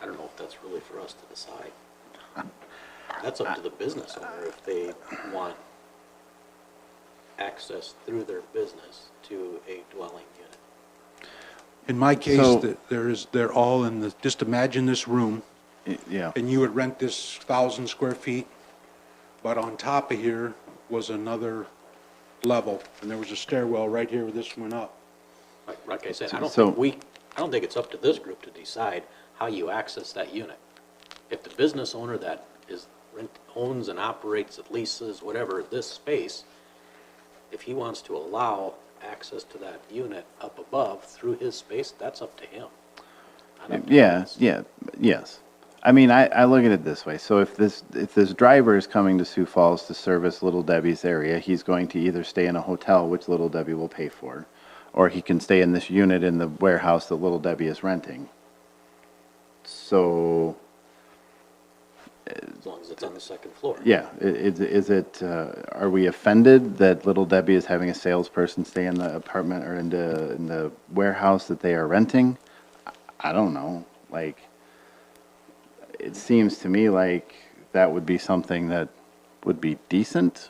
I don't know if that's really for us to decide. That's up to the business owner if they want access through their business to a dwelling unit. In my case, they're all in the, just imagine this room. Yeah. And you would rent this 1,000 square feet, but on top of here was another level, and there was a stairwell right here where this went up. Like I said, I don't think it's up to this group to decide how you access that unit. If the business owner that owns and operates, leases, whatever, this space, if he wants to allow access to that unit up above through his space, that's up to him. yes. I mean, I look at it this way. So if this driver is coming to Sioux Falls to service Little Debbie's area, he's going to either stay in a hotel, which Little Debbie will pay for, or he can stay in this unit in the warehouse that Little Debbie is renting. So, As long as it's on the second floor. yeah, are we offended that Little Debbie is having a salesperson stay in the apartment or in the warehouse that they are renting? I don't know. Like, it seems to me like that would be something that would be decent,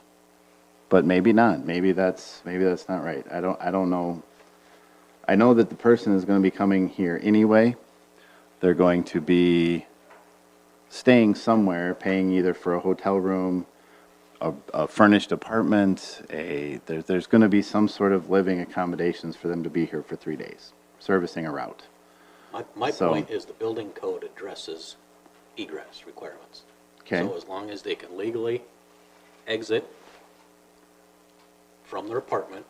but maybe not. Maybe that's not right. I don't know. I know that the person is going to be coming here anyway. They're going to be staying somewhere, paying either for a hotel room, a furnished apartment, there's going to be some sort of living accommodations for them to be here for 3 days, servicing a route. My point is the building code addresses egress requirements. Okay. So as long as they can legally exit from their apartment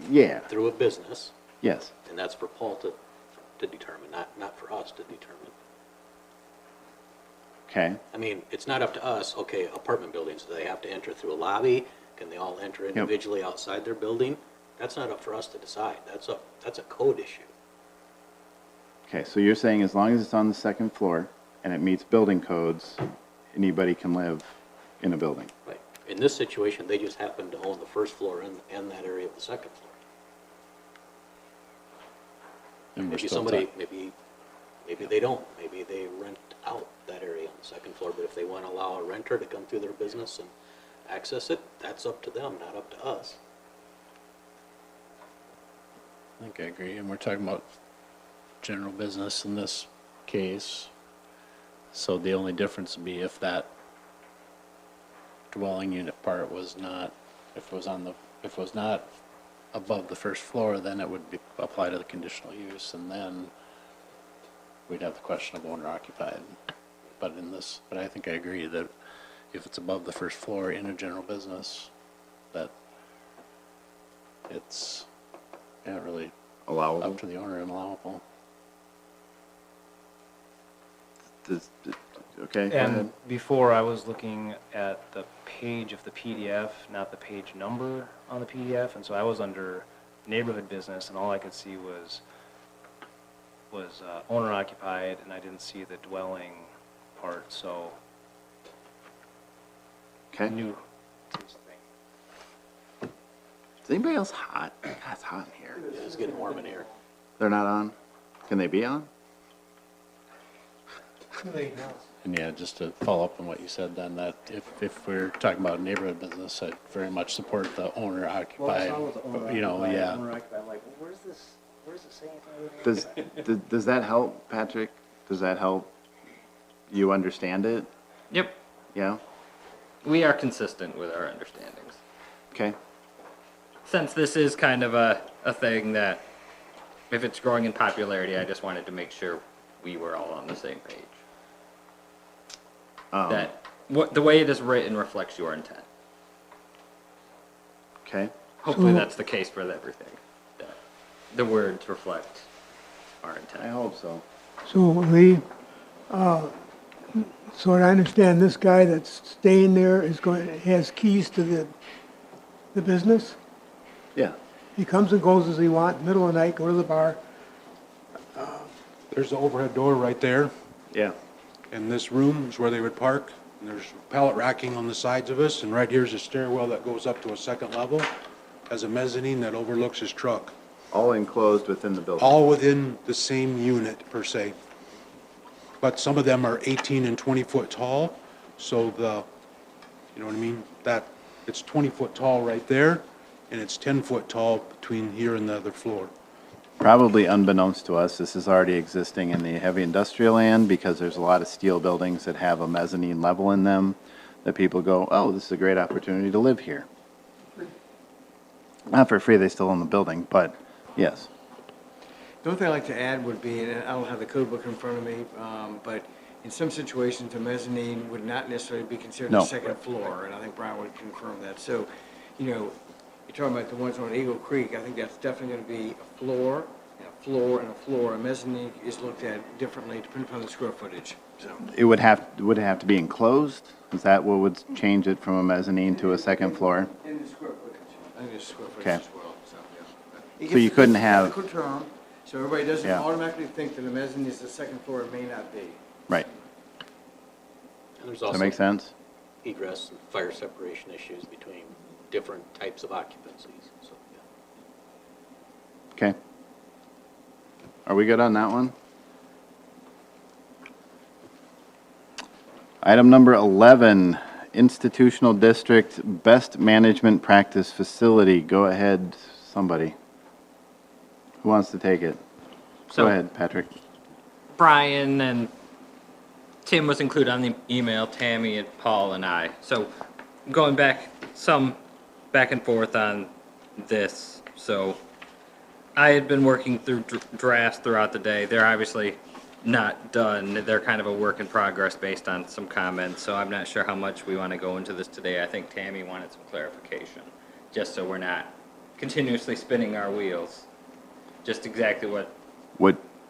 Yeah. through a business, Yes. and that's for Paul to determine, not for us to determine. Okay. I mean, it's not up to us, okay, apartment buildings, do they have to enter through a lobby? Can they all enter individually outside their building? That's not up for us to decide. That's a code issue. Okay, so you're saying as long as it's on the second floor and it meets building codes, anybody can live in a building? Right. In this situation, they just happen to own the first floor and that area of the second floor. And we're Maybe still somebody, talking. maybe they don't. Maybe they rent out that area on the second floor, but if they want to allow a renter to come through their business and access it, that's up to them, not up to us. I think I agree, and we're talking about general business in this case. So the only difference would be if that dwelling unit part was not, if it was not above the first floor, then it would be, apply to the conditional use, and then we'd have the question of owner occupied. But I think I agree that if it's above the first floor in a general business, that it's, yeah, really Allowable. up to the owner and allowable. Okay, go ahead. And before, I was looking at the page of the PDF, not the page number on the PDF, and so I was under neighborhood business, and all I could see was owner occupied, and I didn't see the dwelling part, so. Okay. New. Is anybody else hot? God, it's hot in here. It's getting warm in here. They're not on? Can they be on? And yeah, just to follow up on what you said then, that if we're talking about neighborhood business, I very much support the owner occupied, you know, yeah. I'm like, where's it say anything? Does that help, Patrick? Does that help you understand it? Yep. Yeah? We are consistent with our understandings. Okay. Since this is kind of a thing that, if it's growing in popularity, I just wanted to make sure we were all on the same page. That the way it is written reflects your intent. Okay. Hopefully So- that's the case for everything. That the words reflect our intent. I hope so. So Lee, so I understand this guy that's staying there has keys to the business? Yeah. He comes and goes as he wants, middle of the night, go to the bar. There's the overhead door right there. Yeah. And this room is where they would park. And there's pallet racking on the sides of us. And right here's a stairwell that goes up to a second level. Has a mezzanine that overlooks his truck. All enclosed within the building. All within the same unit per se. But some of them are 18 and 20 foot tall. So you know what I mean? It's 20 foot tall right there. And it's 10 foot tall between here and the other floor. Probably unbeknownst to us, this is already existing in the heavy industrial land because there's a lot of steel buildings that have a mezzanine level in them that people go, oh, this is a great opportunity to live here. Not for free, they still own the building, but yes. The only thing I'd like to add would be, and I don't have the code book in front of me, but in some situations, a mezzanine would not necessarily be considered No. a second floor, and I think Brian would confirm that. So, you know, you're talking about the ones on Eagle Creek, I think that's definitely going to be a floor, and a floor, and a floor. A mezzanine is looked at differently depending upon the square footage, so. Would it have to be enclosed? Is that what would change it from a mezzanine to a second floor? In the square footage. I think it's square footage Okay. as well, so, yeah. So you couldn't have- Adequate term, so everybody doesn't Yeah. automatically think that a mezzanine is the second floor, it may not be. Right. And there's Does also that make sense? egress and fire separation issues between different types of occupancies, so, yeah. Okay. Are we good on that one? Item number 11, institutional district best management practice facility. Go ahead, somebody. Who wants to take it? So- Go ahead, Patrick. Brian and Tim was included on the email, Tammy and Paul and I. So going back and forth on this. So I had been working through drafts throughout the day. They're obviously not done. They're kind of a work in progress based on some comments. So I'm not sure how much we want to go into this today. I think Tammy wanted some clarification, just so we're not continuously spinning our wheels. Just exactly what.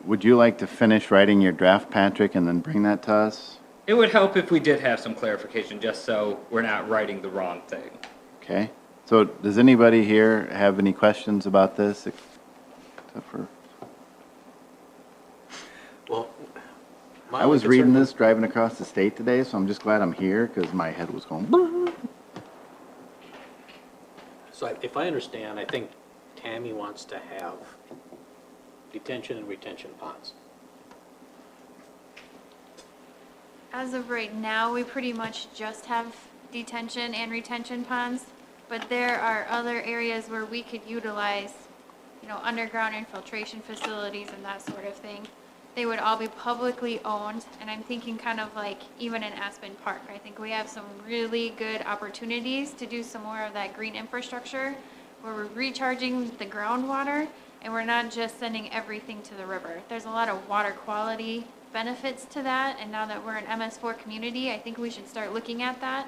Would you like to finish writing your draft, Patrick, and then bring that to us? It would help if we did have some clarification, just so we're not writing the wrong thing. Okay. So does anybody here have any questions about this? Except for, Well, my I was only reading concern- this driving across the state today, so I'm just glad I'm here because my head was going. So if I understand, I think Tammy wants to have detention and retention ponds. As of right now, we pretty much just have detention and retention ponds, but there are other areas where we could utilize, you know, underground infiltration facilities and that sort of thing. They would all be publicly owned, and I'm thinking kind of like even in Aspen Park. I think we have some really good opportunities to do some more of that green infrastructure where we're recharging the groundwater and we're not just sending everything to the river. There's a lot of water quality benefits to that, and now that we're an MS4 community, I think we should start looking at that.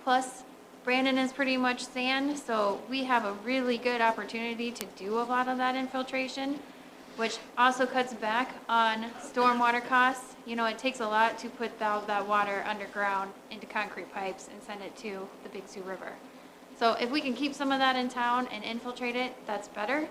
Plus, Brandon is pretty much sand, so we have a really good opportunity to do a lot of that infiltration, which also cuts back on stormwater costs. You know, it takes a lot to put that water underground into concrete pipes and send it to the Big Sioux River. So if we can keep some of that in town and infiltrate it, that's better.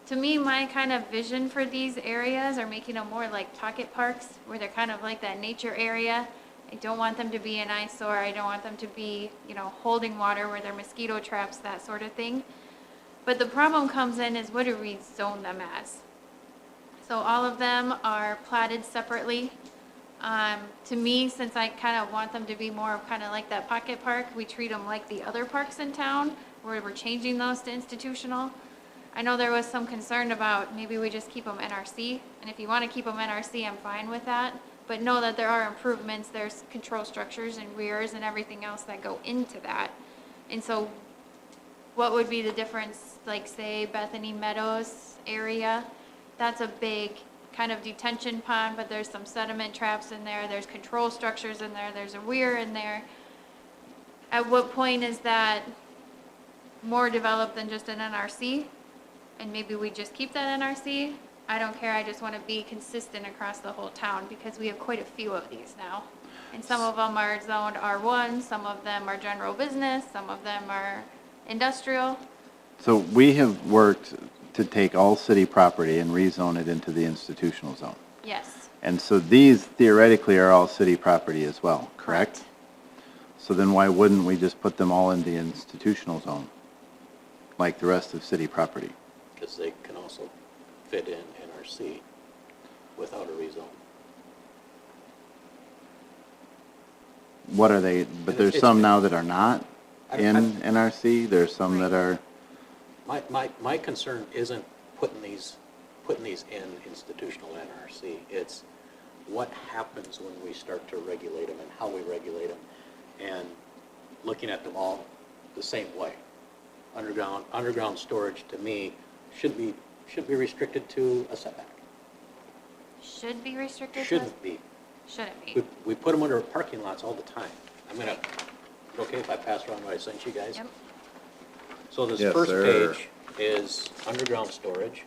To me, my kind of vision for these areas are making them more like pocket parks, where they're kind of like that nature area. I don't want them to be an eyesore. I don't want them to be, you know, holding water where there are mosquito traps, that sort of thing. But the problem comes in is, what do we zone them as? So all of them are platted separately. To me, since I kind of want them to be more kind of like that pocket park, we treat them like the other parks in town, where we're changing those to institutional. I know there was some concern about maybe we just keep them NRC, and if you want to keep them NRC, I'm fine with that. But know that there are improvements, there's control structures and weirs and everything else that go into that. And so what would be the difference, like say Bethany Meadows area? That's a big kind of detention pond, but there's some sediment traps in there, there's control structures in there, there's a weir in there. At what point is that more developed than just an NRC? And maybe we just keep that NRC? I don't care, I just want to be consistent across the whole town, because we have quite a few of these now. And some of them are zoned R1, some of them are general business, some of them are industrial. So we have worked to take all city property and rezone it into the institutional zone. Yes. And so these theoretically are all city property as well, correct? So then why wouldn't we just put them all in the institutional zone, like the rest of city property? Because they can also fit in NRC without a rezone. What are they, but there's some now that are not in NRC, there's some that are, My concern isn't putting these in institutional NRC. It's what happens when we start to regulate them and how we regulate them, and looking at them all the same way. Underground storage, to me, should be restricted to a setback. Should be restricted? Shouldn't be. Shouldn't be. We put them under parking lots all the time. Okay if I pass around what I sent you guys? Yep. So this Yes, first sir. page is underground storage.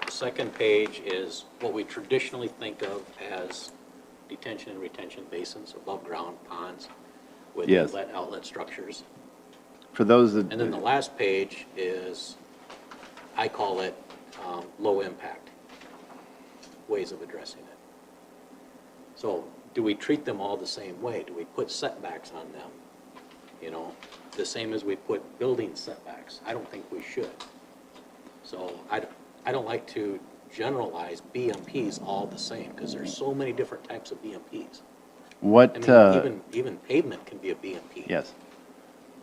The second page is what we traditionally think of as detention and retention basins, above ground ponds with Yes. outlet structures. for those that. And then the last page is, I call it low impact ways of addressing it. So do we treat them all the same way? Do we put setbacks on them? You know, the same as we put building setbacks? I don't think we should. So I don't like to generalize BMPs all the same, because there's so many different types of BMPs. What, I mean, even pavement can be a BMP. yes.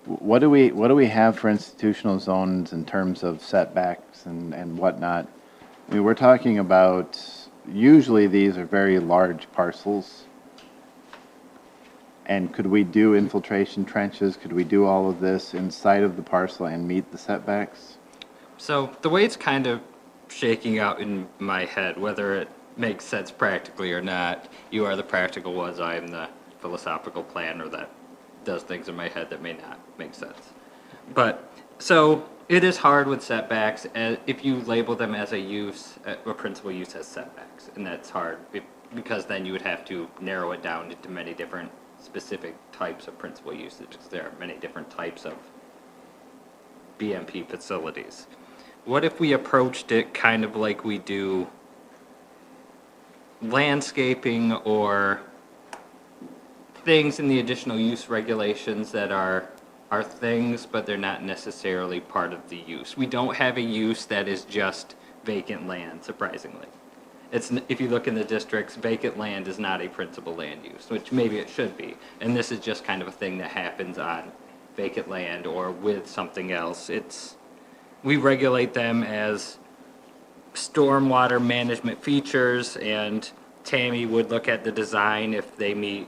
What do we have for institutional zones in terms of setbacks and whatnot? I mean, we're talking about, usually these are very large parcels. And could we do infiltration trenches? Could we do all of this inside of the parcel and meet the setbacks? So the way it's kind of shaking out in my head, whether it makes sense practically or not, you are the practical ones, I am the philosophical planner that does things in my head that may not make sense. But, so it is hard with setbacks if you label them as a use, a principal use as setbacks, and that's hard because then you would have to narrow it down into many different specific types of principal usage, because there are many different types of BMP facilities. What if we approached it kind of like we do landscaping or things in the additional use regulations that are are things, but they're not necessarily part of the use. We don't have a use that is just vacant land, surprisingly. If you look in the districts, vacant land is not a principal land use, which maybe it should be. And this is just kind of a thing that happens on vacant land or with something else. We regulate them as stormwater management features, and Tammy would look at the design if they meet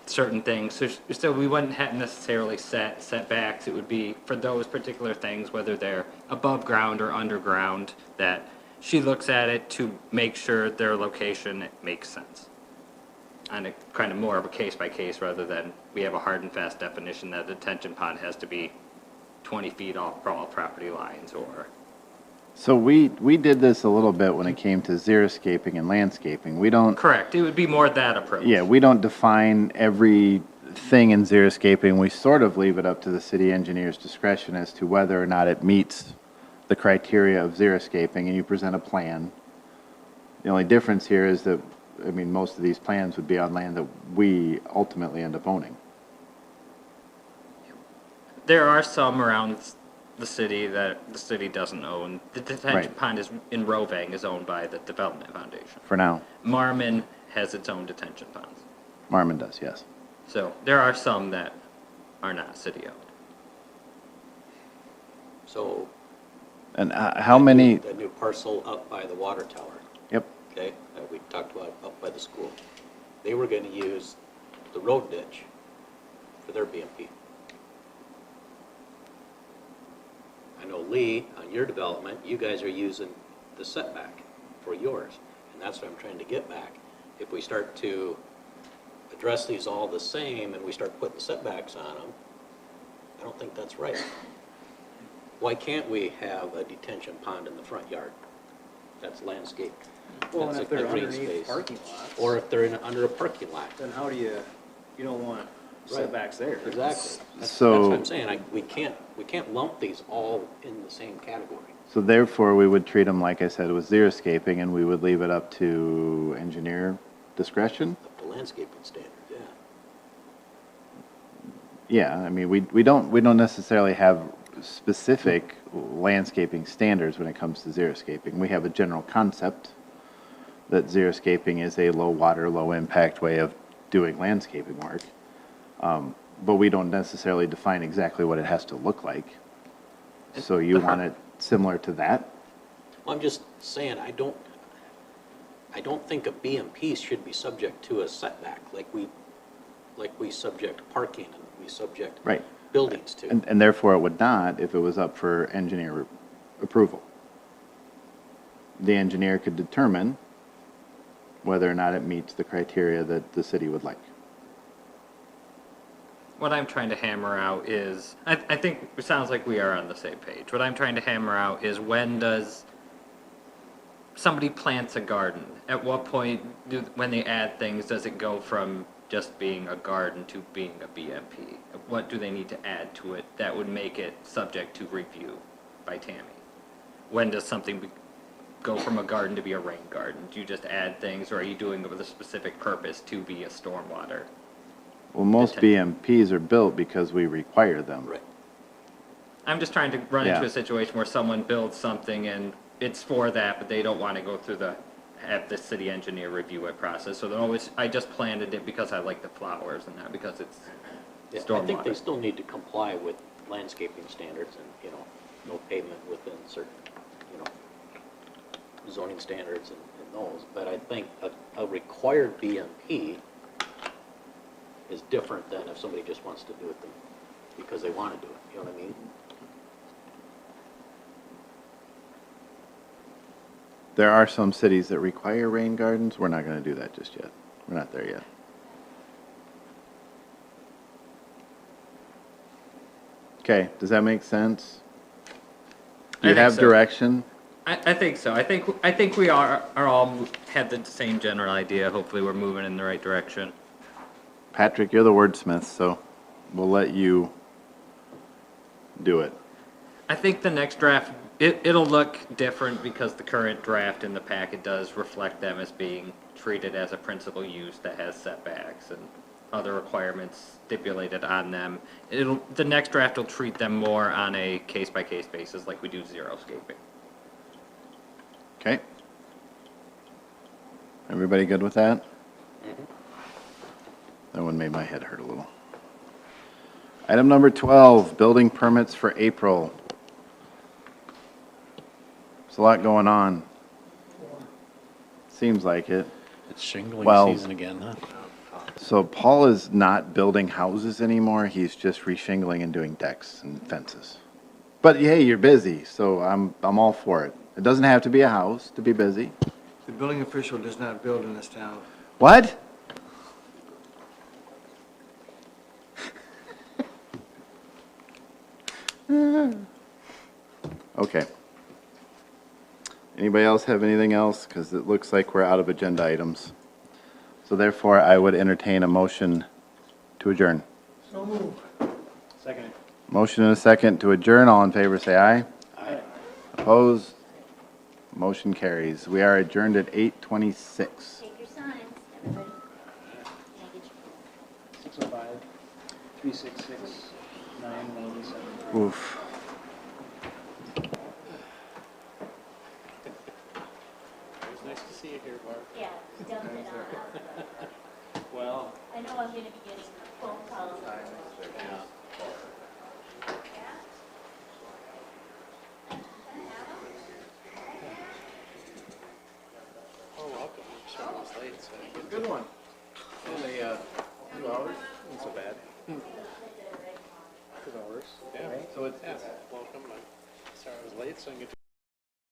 certain things. So we wouldn't have necessarily set setbacks. It would be for those particular things, whether they're above ground or underground, that she looks at it to make sure their location makes sense. On a kind of more of a case by case, rather than we have a hard and fast definition that a detention pond has to be 20 feet off all property lines or. So we did this a little bit when it came to xeriscaping and landscaping. We don't. Correct. It would be more that approach. Yeah, we don't define everything in xeriscaping. We sort of leave it up to the city engineer's discretion as to whether or not it meets the criteria of xeriscaping, and you present a plan. The only difference here is that, I mean, most of these plans would be on land that we ultimately end up owning. There are some around the city that the city doesn't own. The detention Right. pond in Rovang is owned by the Development Foundation. For now, Marmon has its own detention ponds. Marmon does, yes. So there are some that are not city owned. So. And how many, The new parcel up by the water tower, yep, okay, that we talked about up by the school. They were gonna use the road ditch for their BMP. I know Lee, on your development, you guys are using the setback for yours, and that's what I'm trying to get back. If we start to address these all the same and we start putting setbacks on them, I don't think that's right. Why can't we have a detention pond in the front yard? That's landscaped. Well, That's and if a they're green underneath space. parking lots. Or if they're under a parking lot. Then how do you don't want setbacks there. Exactly. That's So- what I'm saying. We can't lump these all in the same category. so therefore we would treat them, like I said, with xeriscaping, and we would leave it up to engineer discretion? Up to landscaping standards, yeah. Yeah, I mean, we don't necessarily have specific landscaping standards when it comes to xeriscaping. We have a general concept that xeriscaping is a low water, low impact way of doing landscaping work. But we don't necessarily define exactly what it has to look like. So you want it similar to that? Well, I'm just saying, I don't think a BMP should be subject to a setback like we subject parking and we subject Right. buildings to. And therefore it would not if it was up for engineer approval. The engineer could determine whether or not it meets the criteria that the city would like. What I'm trying to hammer out is, I think it sounds like we are on the same page. What I'm trying to hammer out is, when does somebody plants a garden? At what point, when they add things, does it go from just being a garden to being a BMP? What do they need to add to it that would make it subject to review by Tammy? When does something go from a garden to be a rain garden? Do you just add things, or are you doing it with a specific purpose to be a stormwater? Well, most BMPs are built because we require them. Right. I'm just trying to run Yeah. into a situation where someone builds something and it's for that, but they don't want to go through have the city engineer review it process. So they're always, I just planted it because I like the flowers and not because it's Yeah, I stormwater. think they still need to comply with landscaping standards and, no pavement within certain, zoning standards and those. But I think a required BMP is different than if somebody just wants to do it because they want to do it, you know what I mean? There are some cities that require rain gardens. We're not going to do that just yet. We're not there yet. Okay, does that make sense? Do you I think have so. direction? I think so. I think we are all have the same general idea. Hopefully we're moving in the right direction. Patrick, you're the wordsmith, so we'll let you do it. I think the next draft, it'll look different because the current draft in the packet does reflect them as being treated as a principal use that has setbacks, and other requirements stipulated on them. The next draft will treat them more on a case-by-case basis like we do xeriscaping. Okay. Everybody good with that? That one made my head hurt a little. Item number 12, building permits for April. There's a lot going on. Seems like it. It's shingling Well, season again, huh? So Paul is not building houses anymore. He's just reshingling and doing decks and fences. But hey, you're busy, so I'm all for it. It doesn't have to be a house to be busy. The building official does not build in this town. What? Okay. Anybody else have anything else? Because it looks like we're out of agenda items. So therefore, I would entertain a motion to adjourn. So move. Second. Motion and a second to adjourn. All in favor, say aye. Aye. Opposed? Motion carries. We are adjourned at 8:26. Take your signs, everybody. 605, 366, 997. Oof. It was nice to see you here, Barb. Yeah, dump it on. Well. I know I'm gonna be getting phone calls. Yeah. Oh, welcome. Sorry I was late, so I didn't get Good one. Only 2 hours? Not so bad. 2 hours? Yeah. So it's Yeah, welcome. I'm sorry I was late, so I didn't get to